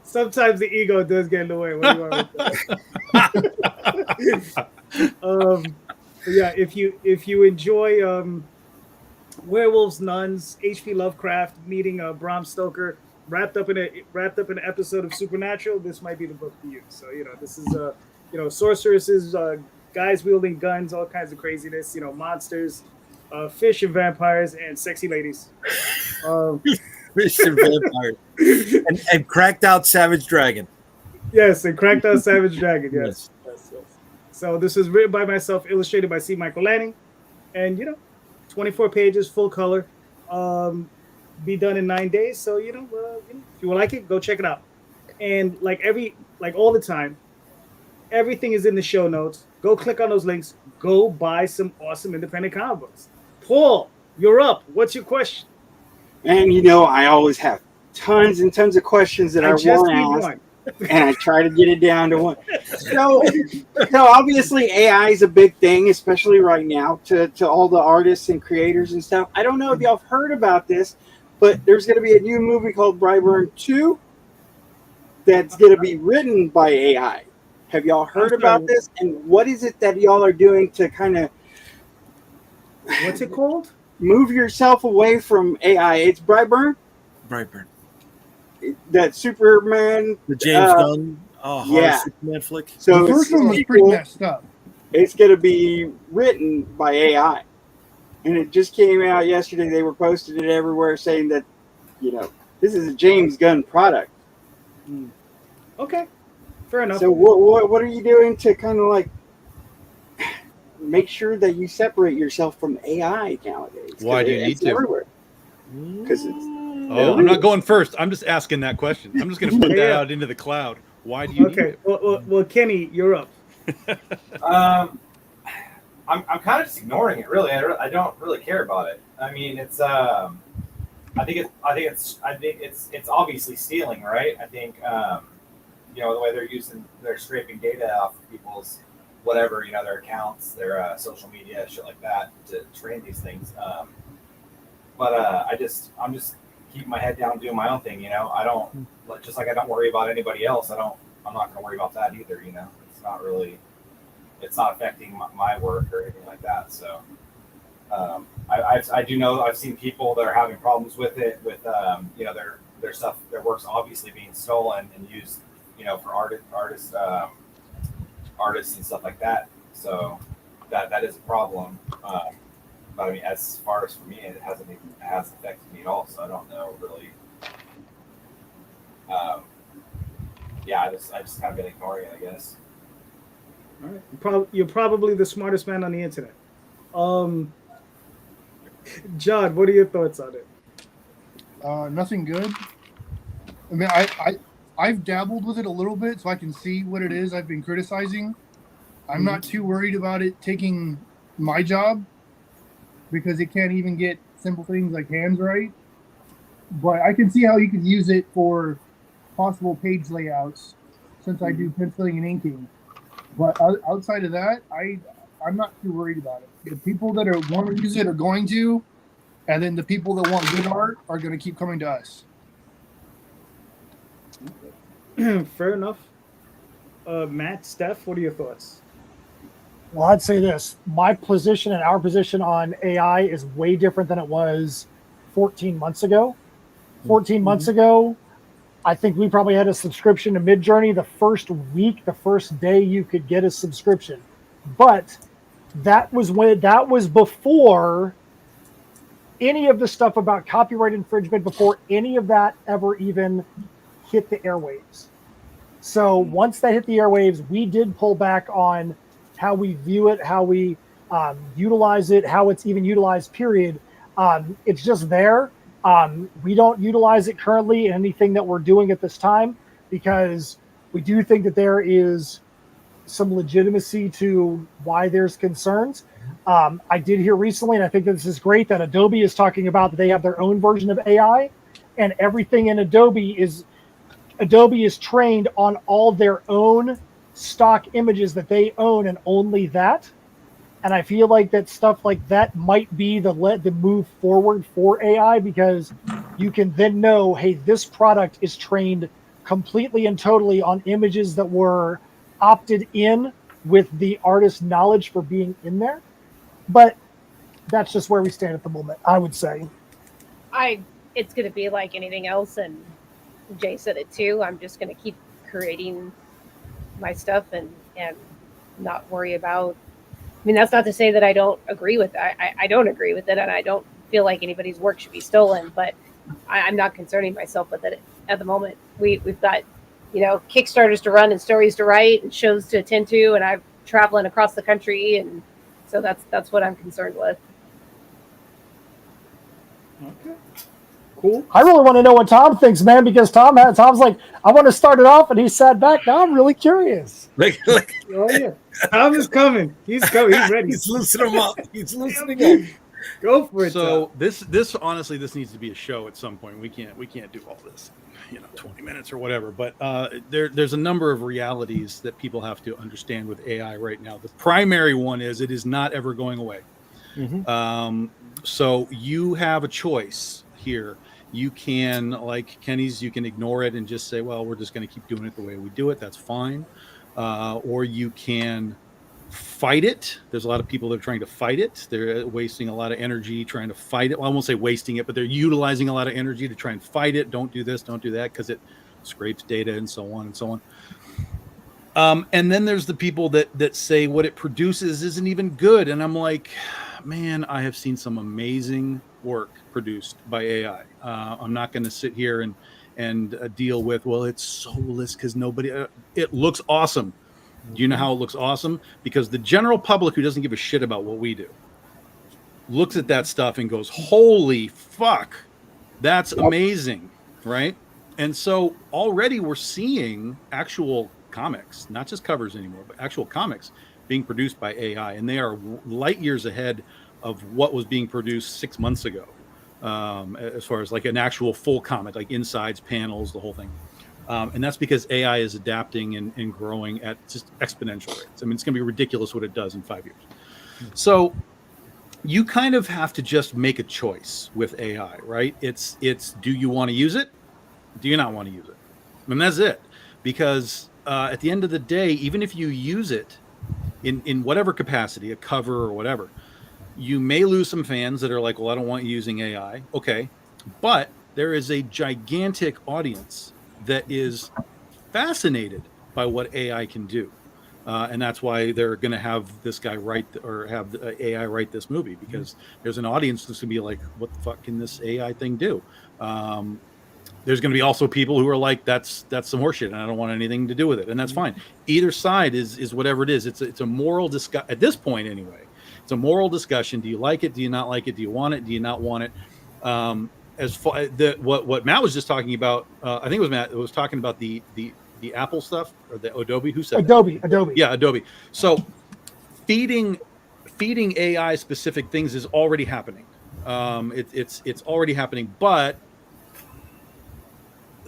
sometimes the ego does get in the way. What do you want me to but yeah, if you enjoy werewolves, nuns, H.P. Lovecraft meeting Bram Stoker wrapped up in an episode of Supernatural, this might be the book for you. So this is sorceresses, guys wielding guns, all kinds of craziness. Monsters, fish and vampires, and sexy ladies. Fish and vampires, and cracked out savage dragon. Yes, and cracked out savage dragon. Yes. So this is written by myself, illustrated by C. Michael Lanning, and 24 pages, full color. Be done in 9 days. So if you like it, go check it out. And like all the time, everything is in the show notes. Go click on those links. Go buy some awesome independent comic books. Paul, you're up. What's your question? And I always have tons and tons of questions that I want to ask. And I try to get it down to one. So obviously AI is a big thing, especially right now to all the artists and creators and stuff. I don't know if y'all have heard about this, but there's going to be a new movie called Brightburn 2 that's going to be written by AI. Have y'all heard about this? And what is it that y'all are doing to kind of... What's it called? Move yourself away from AI. It's Brightburn. That Superman, the James Gunn, Superman flick. So the first one was pretty messed up. It's going to be written by AI, and it just came out yesterday. They were posting it everywhere, saying that this is a James Gunn product. Okay, fair enough. So what are you doing to kind of like make sure that you separate yourself from AI nowadays? Why do you need to? Everywhere. Because it's... Oh, I'm not going first. I'm just asking that question. I'm just going to put that out into the cloud. Why do you need it? Well, Kenny, you're up. I'm kind of just ignoring it. Really, I don't really care about it. I mean, it's I think it's obviously stealing, right? I think the way they're scraping data off of people's whatever, their accounts, their social media, shit like that, to train these things. But I'm just keeping my head down, doing my own thing. I don't, just like I don't worry about anybody else. I'm not going to worry about that either. It's not affecting my work or anything like that. So I do know I've seen people that are having problems with it, with their stuff, their work's obviously being stolen and used, for artists and stuff like that. So that is a problem. But I mean, as far as for me, it hasn't affected me at all. So I don't know really. I just kind of been ignoring it, I guess. All right. You're probably the smartest man on the internet. John, what are your thoughts on it? Nothing good. I mean, I've dabbled with it a little bit, so I can see what it is I've been criticizing. I'm not too worried about it taking my job, because it can't even get simple things like hands right. But I can see how you could use it for possible page layouts, since I do penciling and inking. But outside of that, I'm not too worried about it. The people that want to use it are going to, and then the people that want good art are going to keep coming to us. Fair enough. Matt, Steph, what are your thoughts? Well, I'd say this. My position and our position on AI is way different than it was 14 months ago. 14 months ago, I think we probably had a subscription to Midjourney the first week, the first day you could get a subscription. But that was before any of the stuff about copyright infringement, before any of that ever even hit the airwaves. So once that hit the airwaves, we did pull back on how we view it, how we utilize it, how it's even utilized, period. It's just there. We don't utilize it currently in anything that we're doing at this time, because we do think that there is some legitimacy to why there's concerns. I did hear recently, and I think this is great, that Adobe is talking about that they have their own version of AI and everything in Adobe is trained on all their own stock images that they own and only that. And I feel like that stuff like that might be the move forward for AI, because you can then know, hey, this product is trained completely and totally on images that were opted in with the artist's knowledge for being in there. But that's just where we stand at the moment, I would say. It's going to be like anything else, and Jay said it too. I'm just going to keep creating my stuff and not worry about. I mean, that's not to say that I don't agree with it. I don't agree with it, and I don't feel like anybody's work should be stolen. But I'm not concerning myself with it at the moment. We've got, Kickstarters to run and stories to write and shows to attend to, and I'm traveling across the country, and so that's what I'm concerned with. Okay. Cool. I really want to know what Tom thinks, man, because Tom's like, I want to start it off, and he sat back. Now I'm really curious. Oh yeah, Tom is coming. He's coming. He's ready. He's loosening him up. He's loosening up. Go for it. So Tom. this honestly, this needs to be a show at some point. We can't do all this, 20 minutes or whatever. But there's a number of realities that people have to understand with AI right now. The primary one is it is not ever going away. Mm-hmm. So you have a choice here. You can, like Kenny's, you can ignore it and just say, well, we're just going to keep doing it the way we do it. That's fine. Or you can fight it. There's a lot of people that are trying to fight it. They're wasting a lot of energy trying to fight it. Well, I won't say wasting it, but they're utilizing a lot of energy to try and fight it. Don't do this, don't do that, because it scrapes data and so on and so on. And then there's the people that say what it produces isn't even good. And I'm like, man, I have seen some amazing work produced by AI. I'm not going to sit here and deal with, well, it's soulless because nobody, it looks awesome. Do you know how it looks awesome? Because the general public who doesn't give a shit about what we do looks at that stuff and goes, holy fuck, that's amazing, right? And so already we're seeing actual comics, not just covers anymore, but actual comics being produced by AI, and they are light years ahead of what was being produced 6 months ago, as far as like an actual full comic, like insides, panels, the whole thing. And that's because AI is adapting and growing at just exponential rates. I mean, it's going to be ridiculous what it does in 5 years. So you kind of have to just make a choice with AI, right? It's do you want to use it? Do you not want to use it? And that's it. Because at the end of the day, even if you use it in whatever capacity, a cover or whatever, you may lose some fans that are like, well, I don't want you using AI. Okay. But there is a gigantic audience that is fascinated by what AI can do. And that's why they're going to have this guy write or have the AI write this movie, because there's an audience that's going to be like, what the fuck can this AI thing do? There's going to be also people who are like, that's some horseshit and I don't want anything to do with it. And that's fine. Either side is whatever it is. It's a moral discussion at this point anyway. It's a moral discussion. Do you like it? Do you not like it? Do you want it? Do you not want it? As far what Matt was just talking about, I think it was Matt was talking about the Apple stuff or the Adobe. Who said Adobe? That? Adobe. Yeah, Adobe. So feeding AI specific things is already happening. It's already happening, but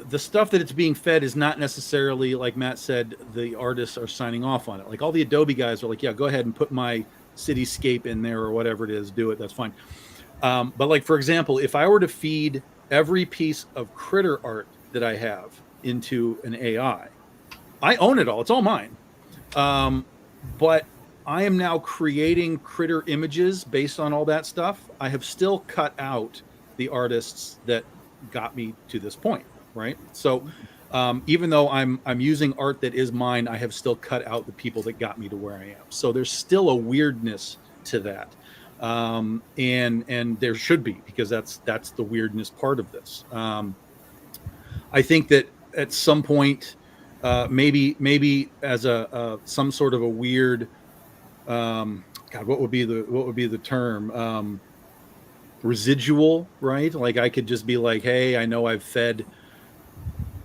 the stuff that it's being fed is not necessarily, like Matt said, the artists are signing off on it. Like all the Adobe guys are like, yeah, go ahead and put my cityscape in there or whatever it is, do it. That's fine. But like, for example, if I were to feed every piece of critter art that I have into an AI, I own it all. It's all mine. But I am now creating critter images based on all that stuff. I have still cut out the artists that got me to this point, right? So even though I'm using art that is mine, I have still cut out the people that got me to where I am. So there's still a weirdness to that. And there should be, because that's the weirdness part of this. I think that at some point, maybe as a some sort of a weird, God, what would be the term? Residual, right? Like I could just be like, hey, I know I've fed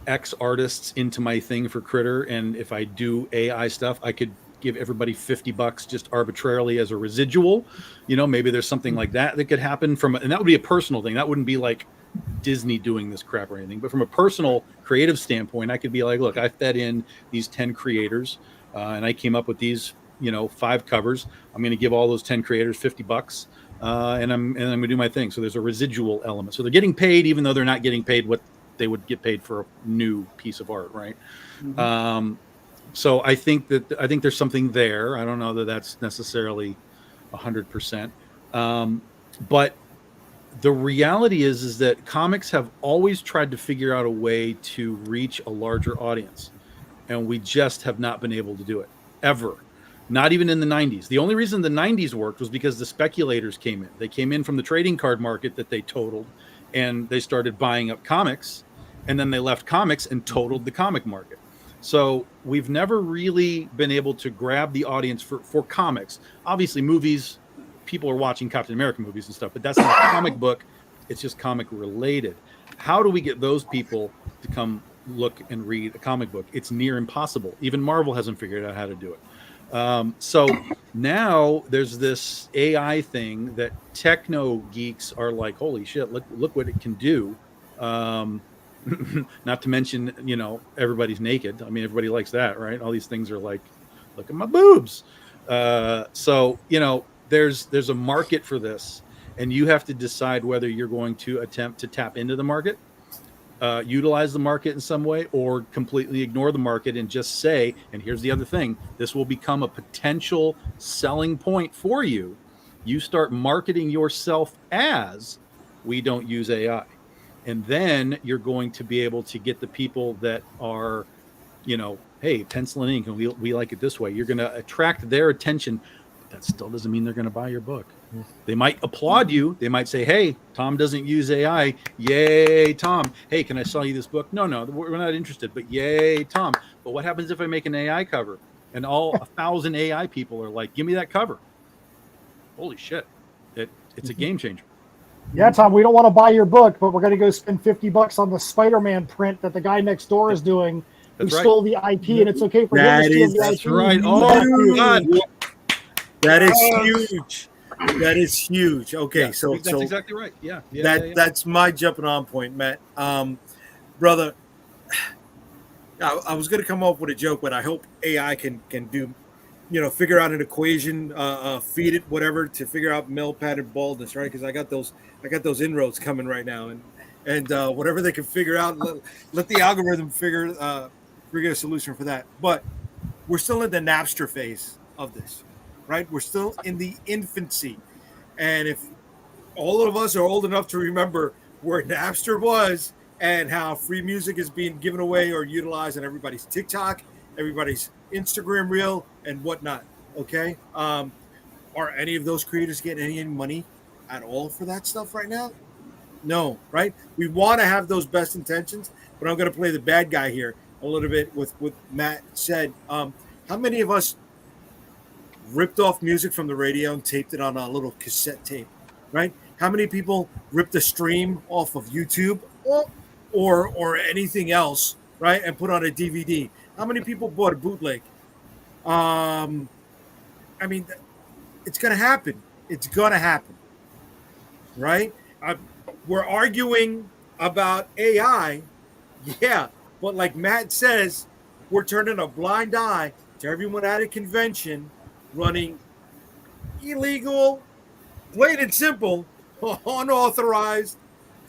X artists into my thing for Critter, and if I do AI stuff, I could give everybody $50 just arbitrarily as a residual. Maybe there's something like that could happen and that would be a personal thing. That wouldn't be like Disney doing this crap or anything, but from a personal creative standpoint, I could be like, look, I fed in these 10 creators and I came up with these, 5 covers. I'm going to give all those 10 creators $50 and I'm going to do my thing. So there's a residual element. So they're getting paid, even though they're not getting paid what they would get paid for a new piece of art. Right. Mhm. So I think there's something there. I don't know that that's necessarily 100%. But the reality is that comics have always tried to figure out a way to reach a larger audience, and we just have not been able to do it ever. Not even in the 90s. The only reason the 90s worked was because the speculators came in. They came in from the trading card market that they totaled, and they started buying up comics, and then they left comics and totaled the comic market. So we've never really been able to grab the audience for comics. Obviously, movies, people are watching Captain America movies and stuff, but that's not a comic book. It's just comic related. How do we get those people to come look and read a comic book? It's near impossible. Even Marvel hasn't figured out how to do it. So now there's this AI thing that techno geeks are like, holy shit, look what it can do. Not to mention, everybody's naked. I mean, everybody likes that, right? All these things are like, look at my boobs. So, there's a market for this, and you have to decide whether you're going to attempt to tap into the market, utilize the market in some way, or completely ignore the market and just say, and here's the other thing, this will become a potential selling point for you. You start marketing yourself as, we don't use AI. And then you're going to be able to get the people that are, hey, pencil and ink, and we like it this way. You're going to attract their attention, but that still doesn't mean they're going to buy your book. They might applaud you. They might say, hey, Tom doesn't use AI. Yay, Tom. Hey, can I sell you this book? No, we're not interested, but yay, Tom. But what happens if I make an AI cover and all 1,000 AI people are like, give me that cover? Holy shit. It's a game changer. Yeah, Tom, we don't want to buy your book, but we're going to go spend $50 on the Spider-Man print that the guy next door is doing. That's who right. stole the IP, and it's okay for him to steal the IP. That's right. Oh, God. That is huge. That is huge. Okay, Yeah, so that's exactly right. Yeah. That's my jumping on point, Matt. Brother, I was going to come up with a joke, but I hope AI can do, figure out an equation, feed it whatever to figure out male pattern baldness, right? Because I got those inroads coming right now, and whatever they can figure out, let the algorithm figure a solution for that. But we're still in the Napster phase of this, right? We're still in the infancy, and if all of us are old enough to remember where Napster was and how free music is being given away or utilized on everybody's TikTok, everybody's Instagram reel, and whatnot. Okay, are any of those creators getting any money at all for that stuff right now? No, right? We want to have those best intentions, but I'm going to play the bad guy here a little bit with what Matt said. How many of us ripped off music from the radio and taped it on a little cassette tape, right? How many people ripped a stream off of YouTube or anything else, right, and put on a DVD? How many people bought a bootleg? I mean, it's going to happen. It's going to happen, right? We're arguing about AI, yeah, but like Matt says, we're turning a blind eye to everyone at a convention running illegal, plain and simple, unauthorized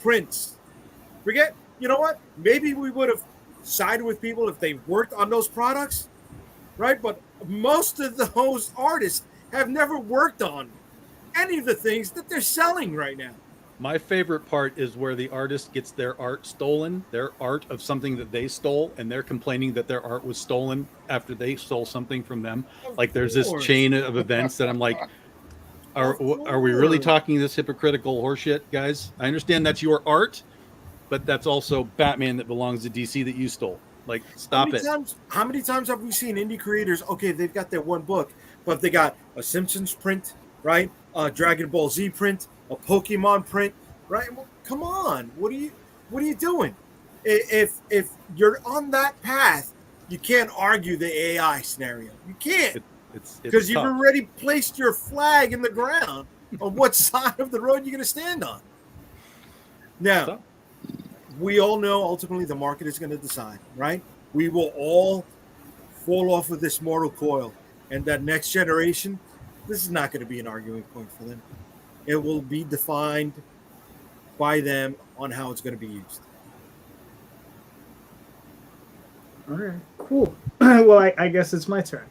prints. Forget, you know what? Maybe we would have sided with people if they worked on those products, right? But most of those artists have never worked on any of the things that they're selling right now. My favorite part is where the artist gets their art stolen, their art of something that they stole, and they're complaining that their art was stolen after they stole something from them. Like there's this chain of events that I'm like, are we really talking this hypocritical horseshit, guys? I understand that's your art, but that's also Batman that belongs to DC that you stole. Like, stop it. How many times have we seen indie creators? Okay, they've got their one book, but they got a Simpsons print, right? A Dragon Ball Z print, a Pokemon print, right? Well, come on, what are you doing? If you're on that path, you can't argue the AI scenario. You can't, because you've already placed your flag in the ground on what side of the road you're going to stand on. Now, we all know ultimately the market is going to decide, right? We will all fall off of this mortal coil, and that next generation, this is not going to be an arguing point for them. It will be defined by them on how it's going to be used. All right, cool. Well, I guess it's my turn.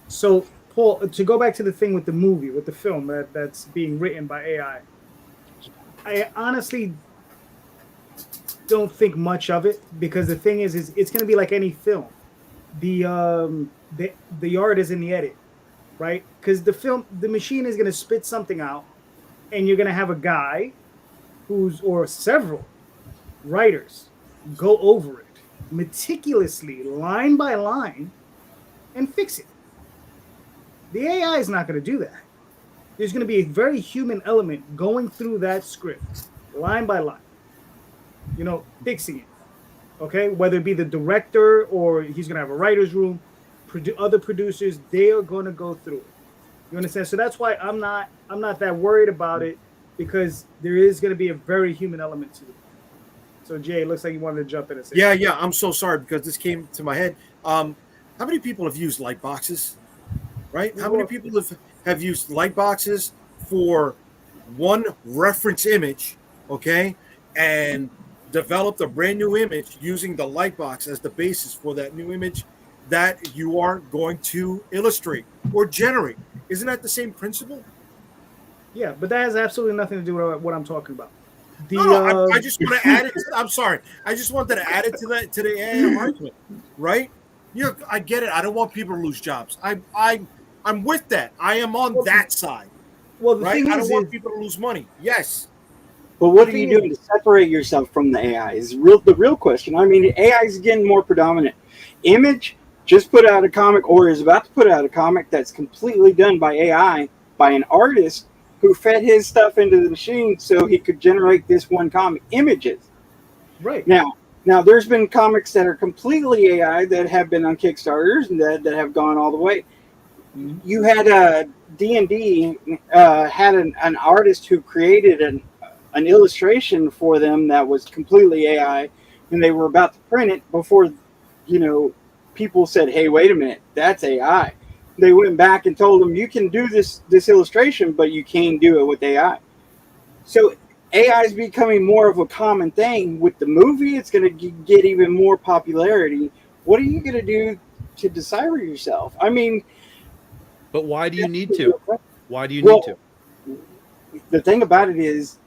So, Paul, to go back to the thing with the movie, with the film that's being written by AI, I honestly don't think much of it, because the thing is it's going to be like any film. The art is in the edit, right? Because the machine is going to spit something out, and you're going to have a guy or several writers go over it meticulously, line by line, and fix it. The AI is not going to do that. There's going to be a very human element going through that script, line by line, fixing it. Okay, whether it be the director or he's going to have a writer's room, other producers, they are going to go through it. You understand? So that's why I'm not that worried about it, because there is going to be a very human element to it. So Jay, it looks like you wanted to jump in and say. Yeah. I'm so sorry, because this came to my head. How many people have used light boxes? Right? How many people have used light boxes for one reference image, okay, and developed a brand new image using the light box as the basis for that new image that you are going to illustrate or generate? Isn't that the same principle? Yeah, but that has absolutely nothing to do with what I'm talking about. I just want to add it. I'm sorry. I just wanted to add it to the AI argument, right? I get it. I don't want people to lose jobs. I'm with that. I am on that side. Well, the right? thing I don't is, want people to lose money. Yes. But what are you doing to separate yourself from the AI is the real question. I mean, AI is getting more predominant. Image just put out a comic, or is about to put out a comic, that's completely done by AI, by an artist who fed his stuff into the machine so he could generate this one comic images. Right. Now there's been comics that are completely AI that have been on Kickstarters and that have gone all the way. You had D&D had an artist who created an illustration for them that was completely AI, and they were about to print it before, people said, "Hey, wait a minute, that's AI." They went back and told them, "You can do this illustration, but you can't do it with AI." So AI is becoming more of a common thing. With the movie, it's going to get even more popularity. What are you going to do to decipher yourself? I mean, but why do you need to? Why do you need to? The thing about it is,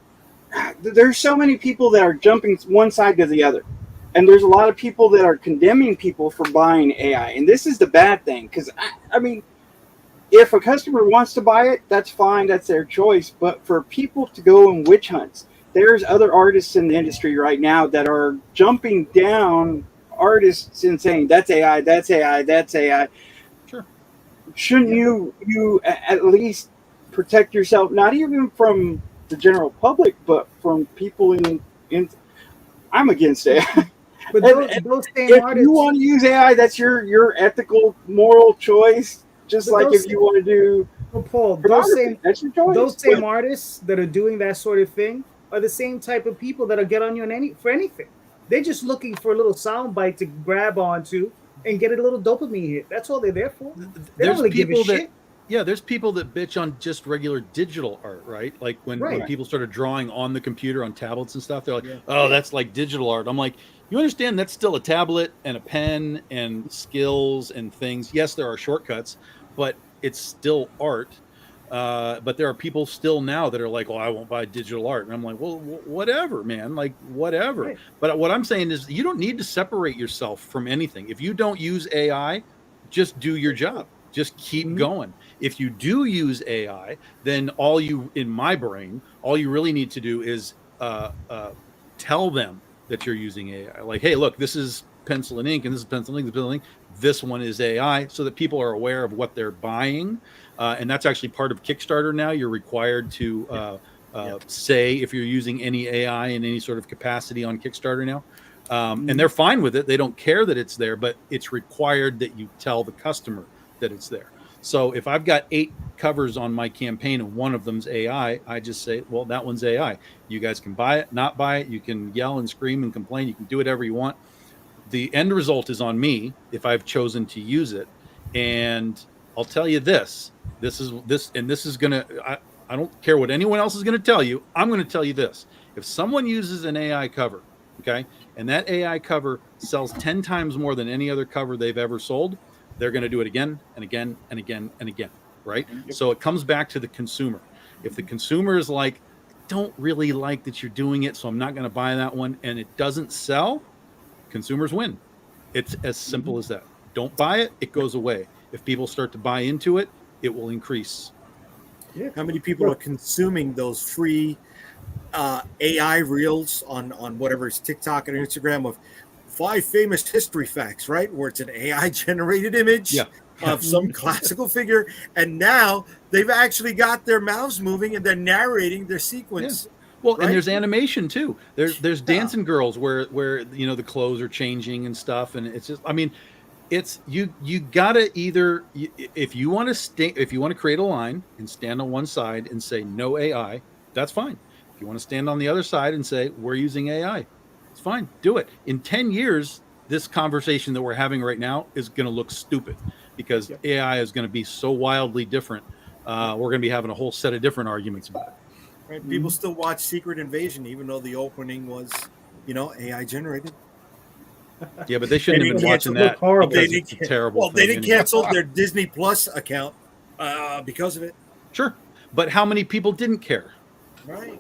there's so many people that are jumping one side to the other. And there's a lot of people that are condemning people for buying AI. And this is the bad thing. Because, I mean, if a customer wants to buy it, that's fine. That's their choice. But for people to go on witch hunts, there's other artists in the industry right now that are jumping down artists and saying, that's AI, that's AI, that's AI. Sure. Shouldn't you at least protect yourself, not even from the general public, but from people in I'm against AI. But those same if artists, you want to use AI, that's your ethical, moral choice. Just like if you want to do. Well, Paul, that's your choice. Those same artists that are doing that sort of thing are the same type of people that'll get on you for anything. They're just looking for a little soundbite to grab onto and get a little dopamine hit. That's all they're there for. They don't really give a shit. Yeah, there's people that bitch on just regular digital art, right? Like when people started drawing on the computer on tablets and stuff, they're like, "Oh, that's like digital art." I'm like, you understand that's still a tablet and a pen and skills and things. Yes, there are shortcuts, but it's still art. But there are people still now that are like, "Well, I won't buy digital art," and I'm like, "Well, whatever, man. Like, whatever." Right. But what I'm saying is, you don't need to separate yourself from anything. If you don't use AI, just do your job. Just keep going. If you do use AI, then in my brain, all you really need to do is tell them that you're using AI. Like, hey, look, this is pencil and ink, and this is pencil and ink, this is pencil and ink. This one is AI, so that people are aware of what they're buying. And that's actually part of Kickstarter now. You're required to say if you're using any AI in any sort of capacity on Kickstarter now. And they're fine with it. They don't care that it's there, but it's required that you tell the customer that it's there. So if I've got 8 covers on my campaign and one of them's AI, I just say, well, that one's AI. You guys can buy it, not buy it. You can yell and scream and complain. You can do whatever you want. The end result is on me if I've chosen to use it. And I'll tell you this is going to, I don't care what anyone else is going to tell you. I'm going to tell you this. If someone uses an AI cover, okay, and that AI cover sells 10 times more than any other cover they've ever sold, they're going to do it again and again and again and again, right? Yep. So it comes back to the consumer. If the consumer is like, I don't really like that you're doing it, so I'm not going to buy that one, and it doesn't sell, consumers win. It's as simple as that. Don't buy it, it goes away. If people start to buy into it, it will increase. Yeah. How many people are consuming those free AI reels on whatever it's TikTok and Instagram of 5 famous history facts, right? Where it's an AI generated image of some classical figure. And now they've actually got their mouths moving and they're narrating their sequence. Yeah. Well, right? And there's animation too. There's dancing girls where the clothes are changing and stuff. And it's just, I mean, it's you gotta either, if you want to create a line and stand on one side and say no AI, that's fine. If you want to stand on the other side and say we're using AI, it's fine. Do it. In 10 years, this conversation that we're having right now is going to look stupid because AI is going to be so wildly different. We're going to be having a whole set of different arguments about it. Right? People still watch Secret Invasion, even though the opening was, AI generated. Yeah, but they shouldn't have been watching that. It's a terrible thing. They didn't cancel their Disney Plus account because of it. Sure, but how many people didn't care? Right.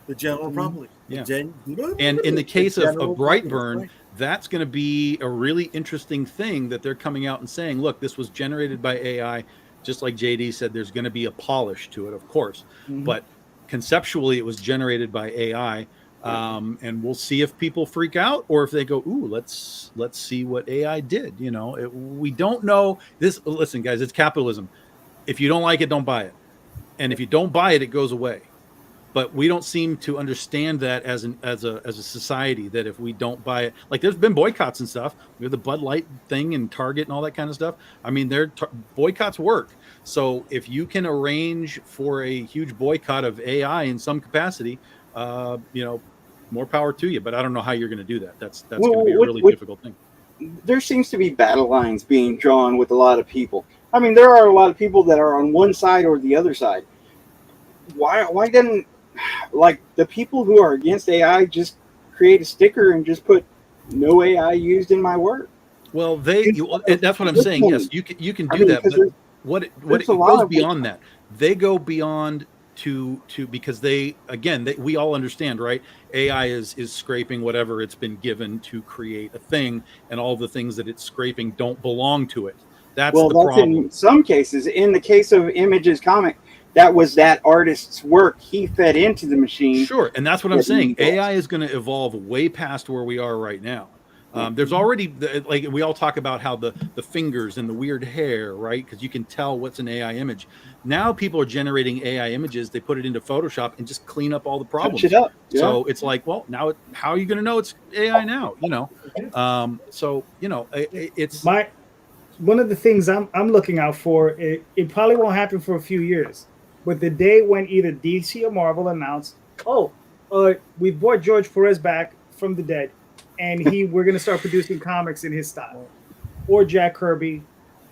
The general public. Yeah. And in the case of Brightburn, that's going to be a really interesting thing that they're coming out and saying, look, this was generated by AI. Just like JD said, there's going to be a polish to it, of course. But conceptually, it was generated by AI. And we'll see if people freak out or if they go, ooh, let's see what AI did. We don't know this. Listen, guys, it's capitalism. If you don't like it, don't buy it. And if you don't buy it, it goes away. But we don't seem to understand that as a society, that if we don't buy it, like there's been boycotts and stuff. We have the Bud Light thing and Target and all that kind of stuff. I mean, boycotts work. So if you can arrange for a huge boycott of AI in some capacity, more power to you. But I don't know how you're going to do that. That's going to be a really difficult thing. There seems to be battle lines being drawn with a lot of people. I mean, there are a lot of people that are on one side or the other side. Why didn't, like, the people who are against AI just create a sticker and just put no AI used in my work? Well, that's what I'm saying. Yes, you can do that. But what it goes beyond that. They go beyond to because we all understand, right? AI is scraping whatever it's been given to create a thing, and all the things that it's scraping don't belong to it. That's the problem. In some cases. In the case of Image's comic, that was that artist's work. He fed into the machine. Sure, and that's what I'm saying. AI is going to evolve way past where we are right now. There's already, like we all talk about how the fingers and the weird hair, right? Because you can tell what's an AI image. Now people are generating AI images. They put it into Photoshop and just clean up all the problems. Touch it up. Yeah. So it's like, well, now how are you going to know it's AI now? It's one of the things I'm looking out for. It probably won't happen for a few years, but the day when either DC or Marvel announced, we brought George Perez back from the dead, and we're going to start producing comics in his style, or Jack Kirby,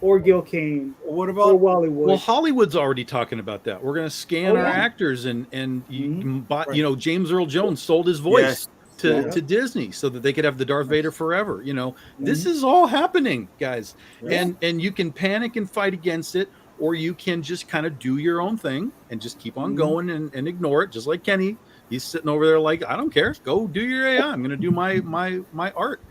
or Gil Kane, or Wally Wood. Well, Hollywood's already talking about that. We're going to scan our actors, and James Earl Jones sold his voice to Disney so that they could have the Darth Vader forever. This is all happening, guys, and you can panic and fight against it, or you can just kind of do your own thing and just keep on going and ignore it, just like Kenny. He's sitting over there like, I don't care. Go do your AI. I'm going to do my art.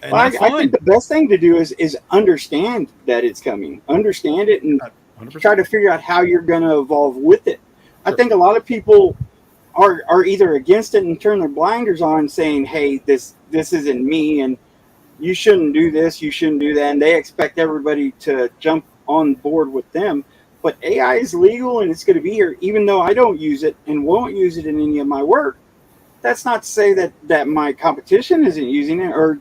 And I think the best thing to do is understand that it's coming. Understand it and 100%. Try to figure out how you're going to evolve with it. Sure. I think a lot of people are either against it and turn their blinders on saying, hey, this isn't me and you shouldn't do this, you shouldn't do that. And they expect everybody to jump on board with them. But AI is legal and it's going to be here, even though I don't use it and won't use it in any of my work. That's not to say that my competition isn't using it. Or,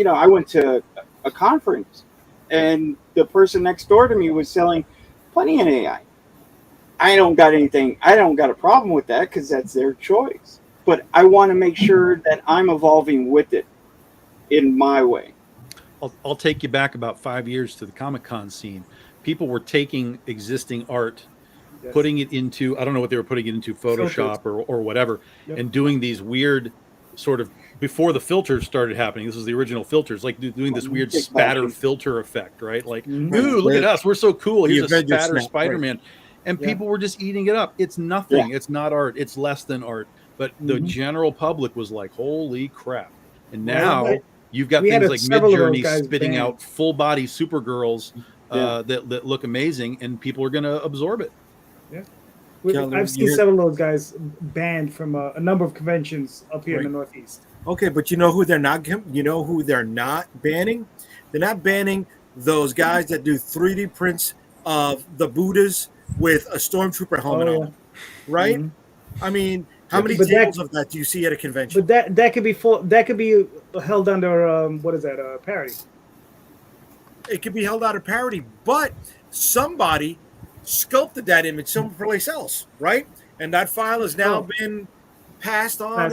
I went to a conference and the person next door to me was selling plenty of AI. I don't got a problem with that because that's their choice. But I want to make sure that I'm evolving with it in my way. I'll take you back about 5 years to the Comic-Con scene. People were taking existing art, Yes. putting it into, I don't know what they were putting it into, Photoshop or whatever, Yep. and doing these weird sort of, before the filters started happening, this was the original filters, like doing this weird spatter filter effect, right? Like, ooh, look at us, we're so cool. Here's a spatter Spider-Man. And people were just eating it up. It's nothing. It's not art. It's less than art. But the general public was like, holy crap. And now you've got things like Midjourney spitting out full body Supergirls that look amazing, and people are going to absorb it. Yeah. I've seen several of those guys banned from a number of conventions up here in the Northeast. Okay, but you know who they're not banning? They're not banning those guys that do 3D prints of the Buddhas with a stormtrooper helmet on them, right? Mm-hmm. I mean, how many tables of that do you see at a convention? But that could be held under what is that? Parody. It could be held out of parody, but somebody sculpted that image someplace else, right? And that file has now been passed on,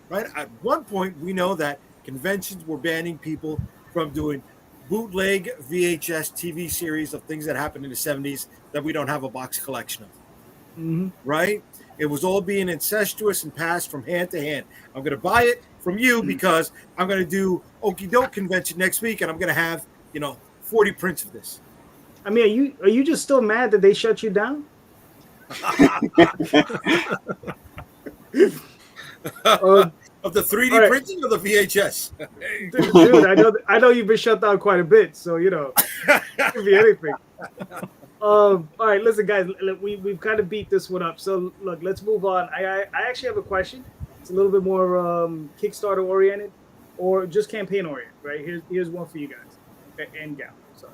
right? At one point, we know that conventions were banning people from doing bootleg VHS TV series of things that happened in the 70s that we don't have a box collection of, right? It was all being incestuous and passed from hand to hand. I'm going to buy it from you because I'm going to do Okie Doke convention next week, and I'm going to have 40 prints of this. I mean, are you just still mad that they shut you down? Of the 3D printing or the VHS? Dude, I know you've been shut down quite a bit, so it could be anything. All right, listen, guys, we've kind of beat this one up. So look, let's move on. I actually have a question. It's a little bit more Kickstarter oriented or just campaign oriented, right? Here's one for you guys and gal. Sorry.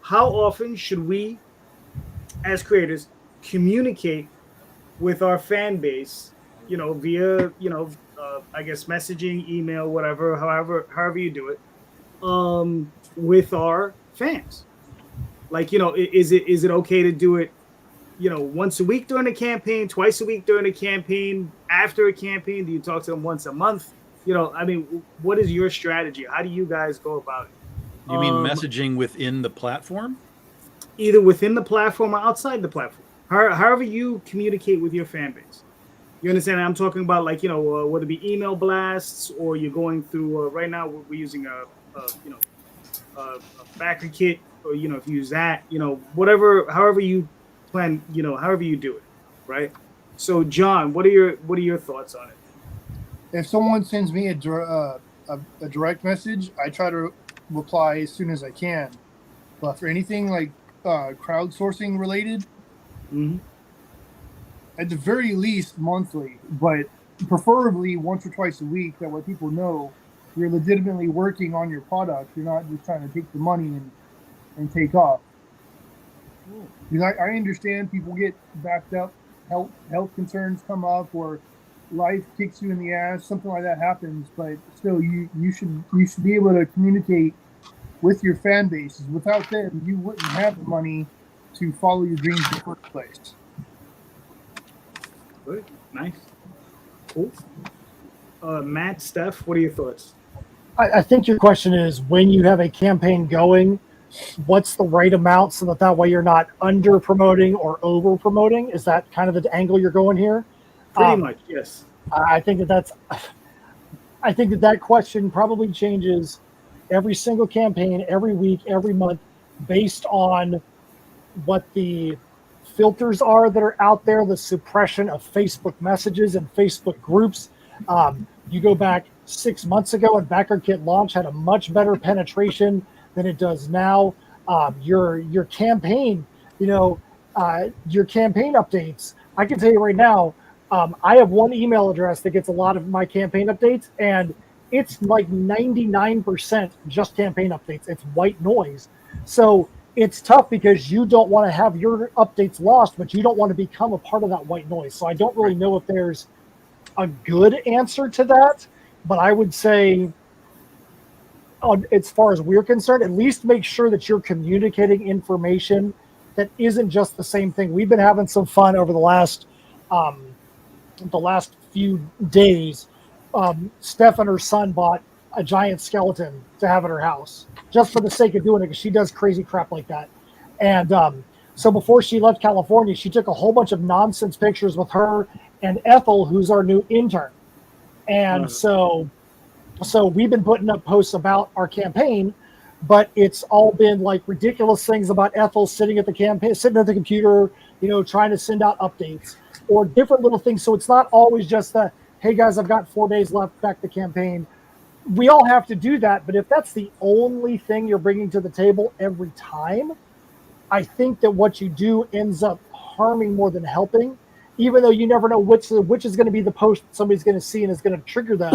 How often should we, as creators, communicate with our fan base? Via I guess messaging, email, whatever, however you do it, with our fans. Like, is it okay to do it, once a week during a campaign, twice a week during a campaign, after a campaign? Do you talk to them once a month? I mean, what is your strategy? How do you guys go about it? You mean messaging within the platform? Either within the platform or outside the platform. However you communicate with your fan base. You understand? I'm talking about whether it be email blasts or you're going through. Right now, we're using a backer kit, or if you use that, whatever, however you plan, however you do it, right? So, John, what are your thoughts on it? If someone sends me a direct message, I try to reply as soon as I can. But for anything like crowdsourcing related. At the very least monthly, but preferably once or twice a week, that way people know you're legitimately working on your product. You're not just trying to take the money and take off. Because I understand people get backed up, health concerns come up, or life kicks you in the ass, something like that happens, but still you should be able to communicate with your fan bases. Without them, you wouldn't have the money to follow your dreams in the first place. Good. Nice. Cool. Matt, Steph, what are your thoughts? I think your question is, when you have a campaign going, what's the right amount so that way you're not under promoting or over promoting? Is that kind of the angle you're going here? Pretty much, yes. I think that question probably changes every single campaign, every week, every month, based on what the filters are that are out there, the suppression of Facebook messages and Facebook groups. You go back 6 months ago and Backer Kit launch had a much better penetration than it does now. Your campaign, your campaign updates. I can tell you right now, I have one email address that gets a lot of my campaign updates, and it's like 99% just campaign updates. It's white noise. So it's tough because you don't want to have your updates lost, but you don't want to become a part of that white noise. So I don't really know if there's a good answer to that, but I would say, as far as we're concerned, at least make sure that you're communicating information that isn't just the same thing. We've been having some fun over the last few days. Steph and her son bought a giant skeleton to have at her house just for the sake of doing it, because she does crazy crap like that. And so before she left California, she took a whole bunch of nonsense pictures with her and Ethel, who's our new intern. And so we've been putting up posts about our campaign, but it's all been like ridiculous things about Ethel sitting at the computer, trying to send out updates or different little things. So it's not always just the, hey guys, I've got 4 days left back to campaign. We all have to do that. But if that's the only thing you're bringing to the table every time, I think that what you do ends up harming more than helping, even though you never know which is going to be the post somebody's going to see and is going to trigger them.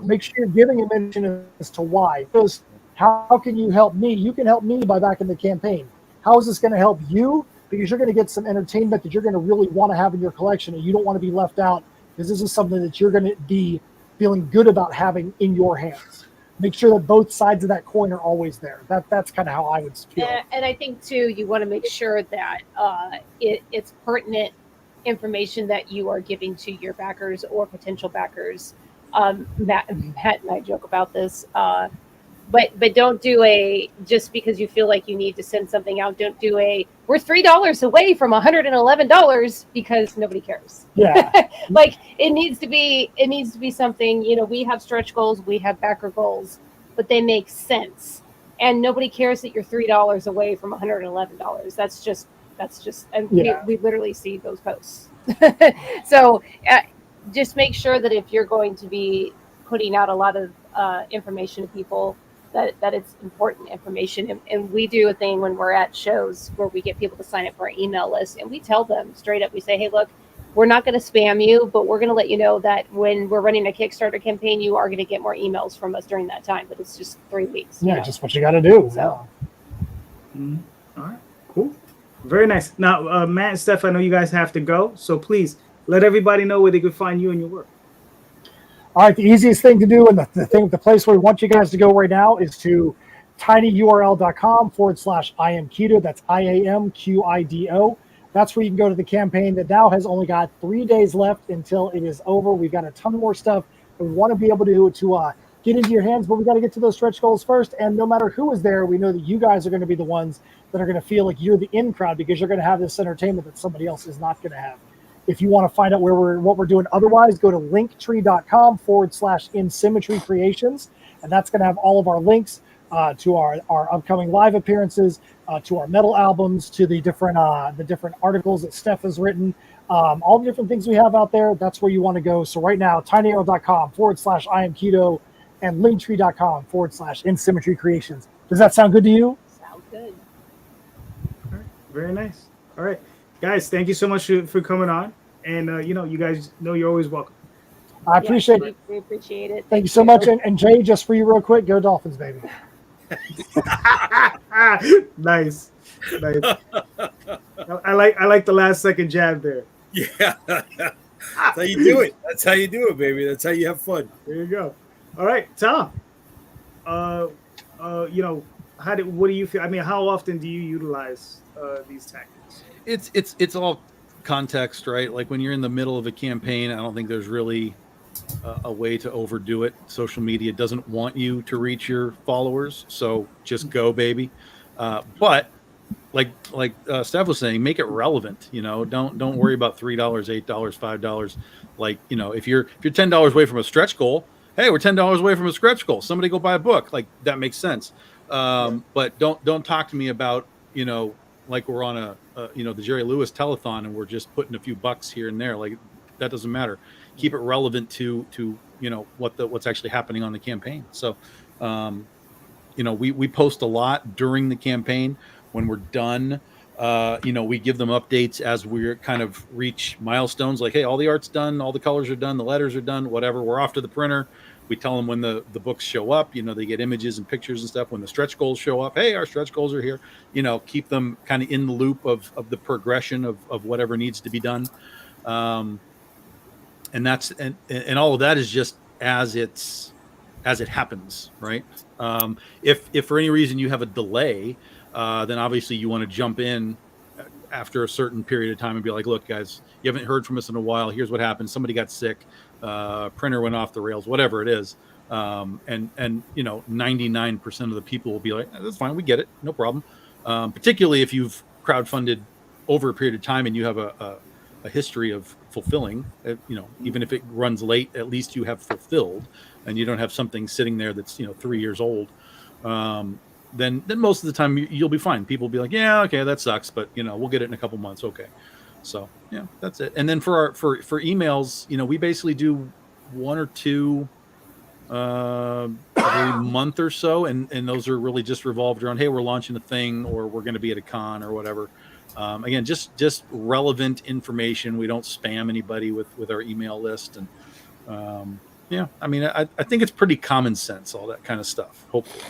Make sure you're giving a mention as to why. Because how can you help me? You can help me by backing the campaign. How is this going to help you? Because you're going to get some entertainment that you're going to really want to have in your collection, and you don't want to be left out, because this is something that you're going to be feeling good about having in your hands. Make sure that both sides of that coin are always there. That's kind of how I would feel. And I think too, you want to make sure that it's pertinent information that you are giving to your backers or potential backers. Matt and I joke about this, but don't do just because you feel like you need to send something out. Don't do we're $3 away from $111 because nobody cares. Yeah. Like it needs to be something, we have stretch goals, we have backer goals, but they make sense. And nobody cares that you're $3 away from $111. That's just, and we literally see those posts. So just make sure that if you're going to be putting out a lot of information to people, that it's important information. And we do a thing when we're at shows where we get people to sign up for our email list, and we tell them straight up, we say, hey, look, we're not going to spam you, but we're going to let you know that when we're running a Kickstarter campaign, you are going to get more emails from us during that time, but it's just 3 weeks. Yeah, just what you got to do. So. All right, cool. Very nice. Now, Matt and Steph, I know you guys have to go, so please let everybody know where they can find you and your work. All right, the easiest thing to do, and the place where we want you guys to go right now is to tinyurl.com/IamKido. That's IAMQIDO. That's where you can go to the campaign that now has only got 3 days left until it is over. We've got a ton more stuff that we want to be able to get into your hands, but we got to get to those stretch goals first. And no matter who is there, we know that you guys are going to be the ones that are going to feel like you're the in crowd, because you're going to have this entertainment that somebody else is not going to have. If you want to find out what we're doing otherwise, go to linktree.com/InSymmetry Creations, and that's going to have all of our links to our upcoming live appearances, to our metal albums, to the different articles that Steph has written, all the different things we have out there. That's where you want to go. So right now, tinyurl.com/IamKido and linktree.com/InSymmetry Creations. Does that sound good to you? Sounds good. All right, very nice. All right, guys, thank you so much for coming on. And, you guys know you're always welcome. I appreciate it. We appreciate it. Thank you so much. And Jay, just for you real quick, go Dolphins, baby. Nice. I like the last second jab there. Yeah. That's how you do it. That's how you do it, baby. That's how you have fun. There you go. All right, Tom. What do you feel? I mean, how often do you utilize these tactics? It's all context, right? Like when you're in the middle of a campaign, I don't think there's really a way to overdo it. Social media doesn't want you to reach your followers, so just go, baby. But like Steph was saying, make it relevant. Don't worry about $3, $8, $5. Like, if you're $10 away from a stretch goal, hey, we're $10 away from a stretch goal. Somebody go buy a book. Like, that makes sense. But don't talk to me about like we're on the Jerry Lewis telethon and we're just putting a few bucks here and there. Like, that doesn't matter. Keep it relevant to what's actually happening on the campaign. So we post a lot during the campaign. When we're done, we give them updates as we're kind of reach milestones, like, hey, all the art's done, all the colors are done, the letters are done, whatever, we're off to the printer. We tell them when the books show up, they get images and pictures and stuff. When the stretch goals show up, hey, our stretch goals are here. Keep them kind of in the loop of the progression of whatever needs to be done. And that's and all of that is just as it happens, right? If for any reason you have a delay, then obviously you want to jump in after a certain period of time and be like, look, guys, you haven't heard from us in a while. Here's what happened. Somebody got sick. Printer went off the rails, whatever it is. And 99% of the people will be like, that's fine. We get it. No problem. Particularly if you've crowdfunded over a period of time and you have a history of fulfilling, even if it runs late, at least you have fulfilled and you don't have something sitting there that's, 3 years old. Then most of the time you'll be fine. People will be like, yeah, okay, that sucks, but we'll get it in a couple months. Okay. So yeah, that's it. And then for emails, we basically do 1 or 2 every month or so. And those are really just revolved around, hey, we're launching a thing, or we're going to be at a con or whatever. Again, just relevant information. We don't spam anybody with our email list. And I think it's pretty common sense, all that kind of stuff, hopefully.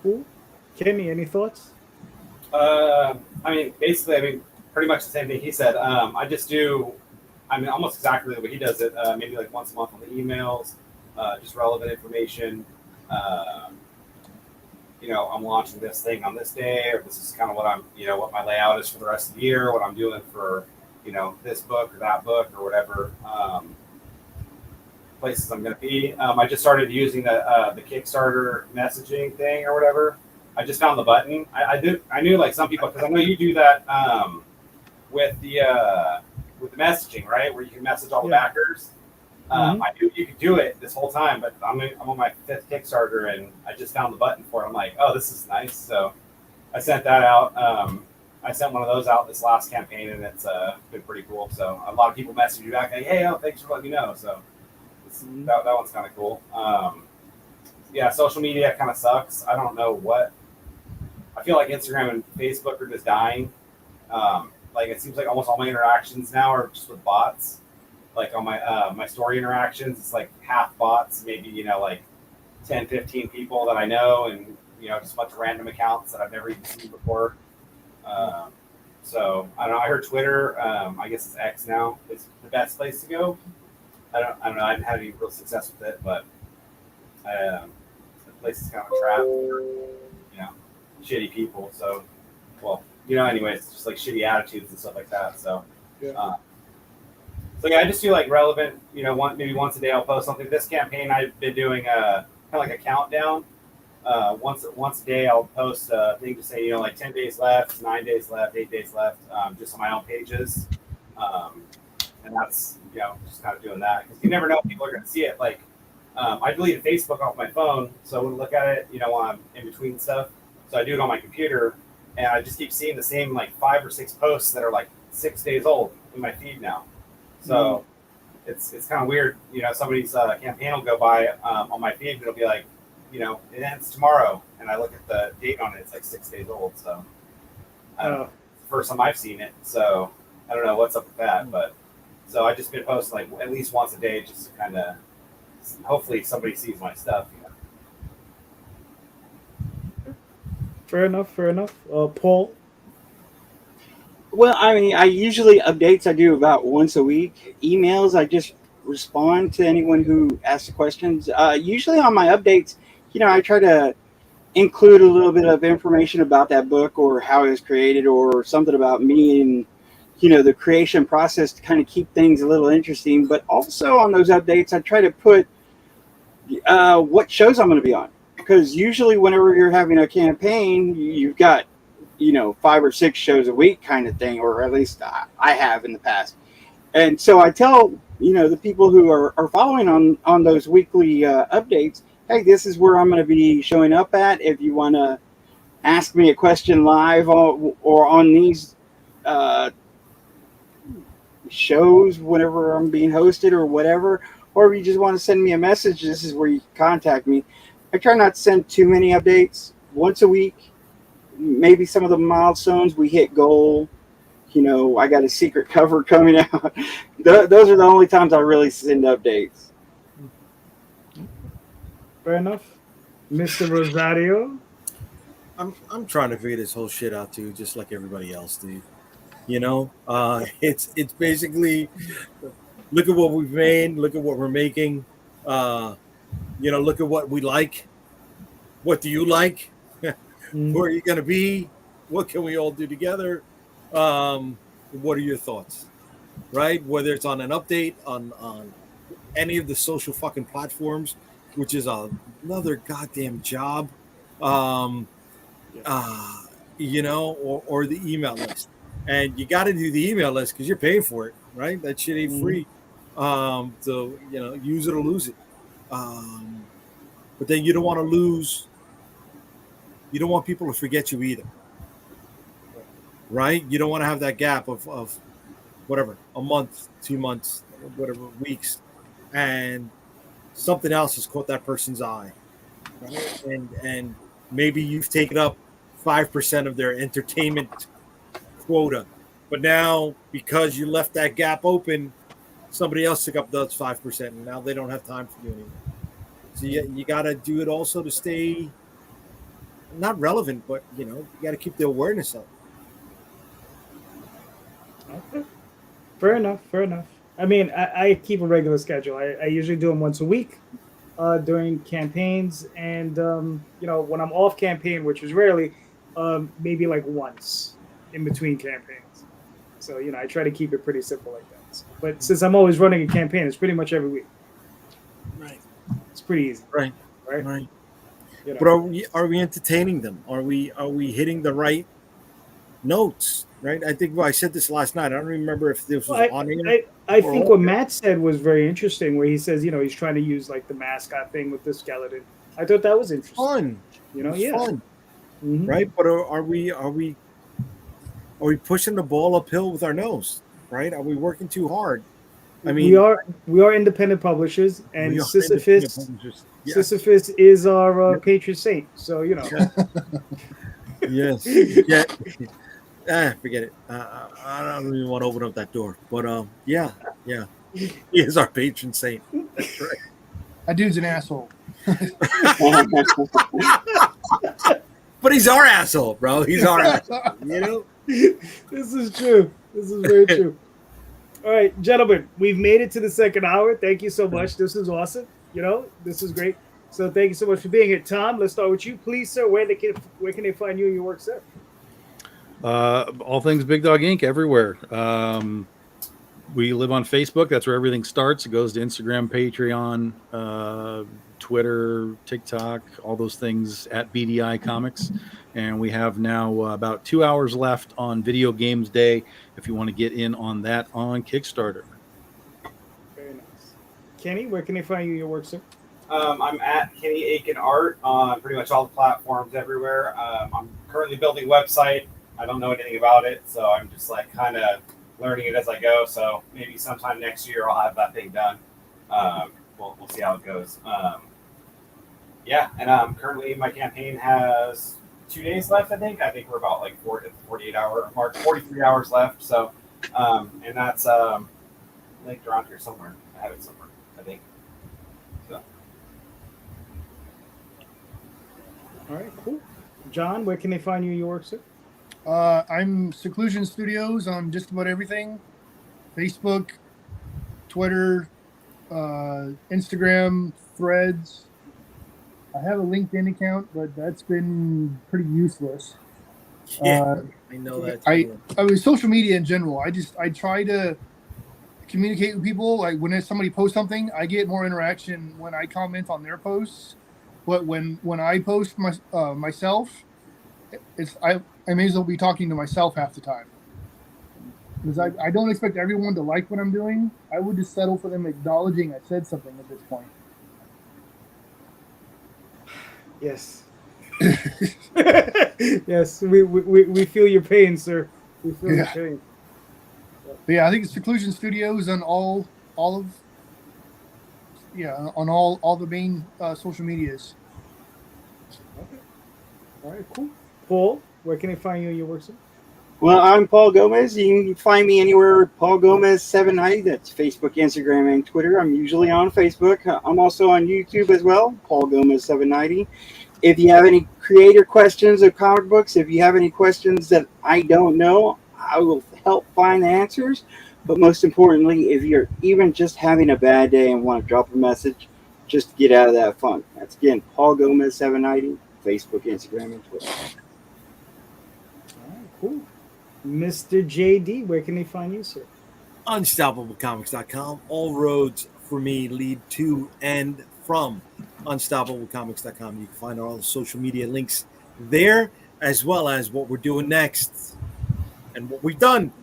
Cool. Kenny, any thoughts? Basically, pretty much the same thing he said. I just do, almost exactly the way he does it. Maybe like once a month on the emails, just relevant information. I'm launching this thing on this day, or this is kind of what I'm, what my layout is for the rest of the year, what I'm doing for, this book or that book or whatever places I'm going to be. I just started using the Kickstarter messaging thing or whatever. I just found the button. I knew like some people, because I know you do that with the messaging, right, where you can message all the backers. I knew you could do it this whole time, but I'm on my 5th Kickstarter, and I just found the button for it. I'm like, oh, this is nice. So I sent that out. I sent one of those out this last campaign, and it's been pretty cool. So a lot of people message you back like, hey, thanks for letting me know. So that one's kind of cool. Social media kind of sucks. I don't know what. I feel like Instagram and Facebook are just dying. Like it seems like almost all my interactions now are just with bots. Like on my story interactions, it's like half bots, maybe, like 10, 15 people that I know, and, just a bunch of random accounts that I've never even seen before. So I don't know. I heard Twitter, I guess it's X now, is the best place to go. I don't know. I haven't had any real success with it, but the place is kind of a trap for, shitty people. So, anyways, it's just like shitty attitudes and stuff like that. So, I just do like relevant, maybe once a day I'll post something. This campaign I've been doing kind of like a countdown. Once a day I'll post a thing to say, like 10 days left, 9 days left, 8 days left, just on my own pages. And that's, just kind of doing that, because you never know if people are going to see it. Like, I deleted Facebook off my phone, so I wouldn't look at it, while I'm in between stuff. So I do it on my computer, and I just keep seeing the same like 5 or 6 posts that are like 6 days old in my feed now. So it's kind of weird, somebody's campaign will go by on my feed, and it'll be like, it ends tomorrow, and I look at the date on it, it's like 6 days old. So it's the first time I've seen it, so I don't know what's up with that, but so I just been posting like at least once a day, just to kind of hopefully somebody sees my stuff. Fair enough. Paul? Well, I usually updates I do about once a week. Emails, I just respond to anyone who asks questions. Usually on my updates, I try to include a little bit of information about that book, or how it was created, or something about me and, the creation process, to kind of keep things a little interesting. But also on those updates, I try to put what shows I'm going to be on. Because usually whenever you're having a campaign, you've got 5 or 6 shows a week kind of thing, or at least I have in the past. And so I tell, the people who are following on those weekly updates, hey, this is where I'm going to be showing up at. If you want to ask me a question live or on these shows, whenever I'm being hosted or whatever, or if you just want to send me a message, this is where you can contact me. I try not to send too many updates. Once a week. Maybe some of the milestones we hit goal. I got a secret cover coming out. Those are the only times I really send updates. Fair enough. Mr. Rosario? I'm trying to figure this whole shit out too, just like everybody else, dude. It's basically look at what we've made, look at what we're making, look at what we like. What do you like? Where are you going to be? What can we all do together? What are your thoughts? Right? Whether it's on an update on any of the social fucking platforms, which is another goddamn job, or the email list. And you got to do the email list because you're paying for it, right? That shit ain't free. So, use it or lose it. But then you don't want to lose. You don't want people to forget you either, right? You don't want to have that gap of whatever, a month, 2 months, whatever, weeks, and something else has caught that person's eye, right? And maybe you've taken up 5% of their entertainment quota, but now because you left that gap open, somebody else took up those 5%, and now they don't have time for you anymore. So you got to do it also to stay not relevant, but you got to keep the awareness up. Okay. Fair enough. I mean, I keep a regular schedule. I usually do them once a week during campaigns, and when I'm off campaign, which is rarely, maybe like once in between campaigns. So I try to keep it pretty simple like that. But since I'm always running a campaign, it's pretty much every week. Right. It's pretty easy. Right. Right. But are we entertaining them? Are we hitting the right notes? Right. I think I said this last night. I don't remember if this was on here. I think what Matt said was very interesting, where he says, he's trying to use like the mascot thing with the skeleton. I thought that was interesting. Fun. Fun. Mm-hmm. Right. But are we pushing the ball uphill with our nose? Right. Are we working too hard? I mean, we are independent publishers, and Sisyphus is our patron saint. So Yes. Yeah. Forget it. I don't even want to open up that door. But yeah, he is our patron saint. That's right. That dude's an asshole. But he's our asshole, bro. He's our asshole. This is true. This is very true. All right, gentlemen, we've made it to the second hour. Thank you so much. This is awesome. This is great. So thank you so much for being here. Tom, let's start with you. Please, sir, where can they find you and your work, sir? All things Big Dog Inc. everywhere. We live on Facebook. That's where everything starts. It goes to Instagram, Patreon, Twitter, TikTok, all those things at BDI Comics. And we have now about 2 hours left on Video Games Day if you want to get in on that on Kickstarter. Very nice. Kenny, where can they find you and your work, sir? I'm at Kenny Aitken Art on pretty much all the platforms everywhere. I'm currently building a website. I don't know anything about it, so I'm just kind of learning it as I go. So maybe sometime next year I'll have that thing done. We'll see how it goes. And currently my campaign has 2 days left. I think we're about 48 hour mark, 43 hours left. So, and that's linked around here somewhere. I have it somewhere, I think. So. All right, cool. John, where can they find you and your work, sir? I'm Seclusion Studios on just about everything. Facebook, Twitter, Instagram, Threads. I have a LinkedIn account, but that's been pretty useless. Yeah, I know that. I mean, social media in general. I try to communicate with people. Like when somebody posts something, I get more interaction when I comment on their posts. But when I post myself, I may as well be talking to myself half the time. Because I don't expect everyone to like what I'm doing. I would just settle for them acknowledging I said something at this point. Yes. Yes, we feel your pain, sir. We feel your pain. But yeah, I think it's Seclusion Studios on all the main social medias. Okay. All right, cool. Paul, where can I find you and your work, sir? Well, I'm Paul Gomez. You can find me anywhere, Paul Gomez 790. That's Facebook, Instagram, and Twitter. I'm usually on Facebook. I'm also on YouTube as well, Paul Gomez 790. If you have any creator questions of comic books, if you have any questions that I don't know, I will help find the answers. But most importantly, if you're even just having a bad day and want to drop a message, just to get out of that funk. That's, again, Paul Gomez 790, Facebook, Instagram, and Twitter. All Cool. Mr. JD, where can they find you, sir? UnstoppableComics.com. All roads for me lead to and from UnstoppableComics.com. You can find all the social media links there, as well as what we're doing next and what we've done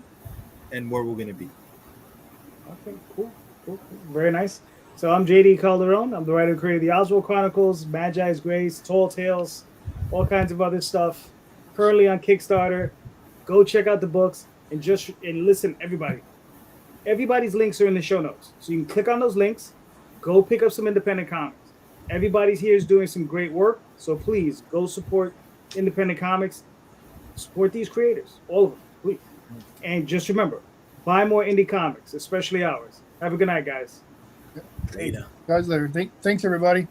and where we're going to be. Okay, cool. Very nice. So I'm JD Calderon. I'm the writer who created the Oswald Chronicles, Magi's Grace, Tall Tales, all kinds of other stuff. Currently on Kickstarter. Go check out the books and listen, everybody. Everybody's links are in the show notes. So you can click on those links, go pick up some independent comics. Everybody's here is doing some great work. So please go support independent comics. Support these creators, all of them, please. And just remember, buy more indie comics, especially ours. Have a good night, guys. Later. Guys, later. Thanks, everybody.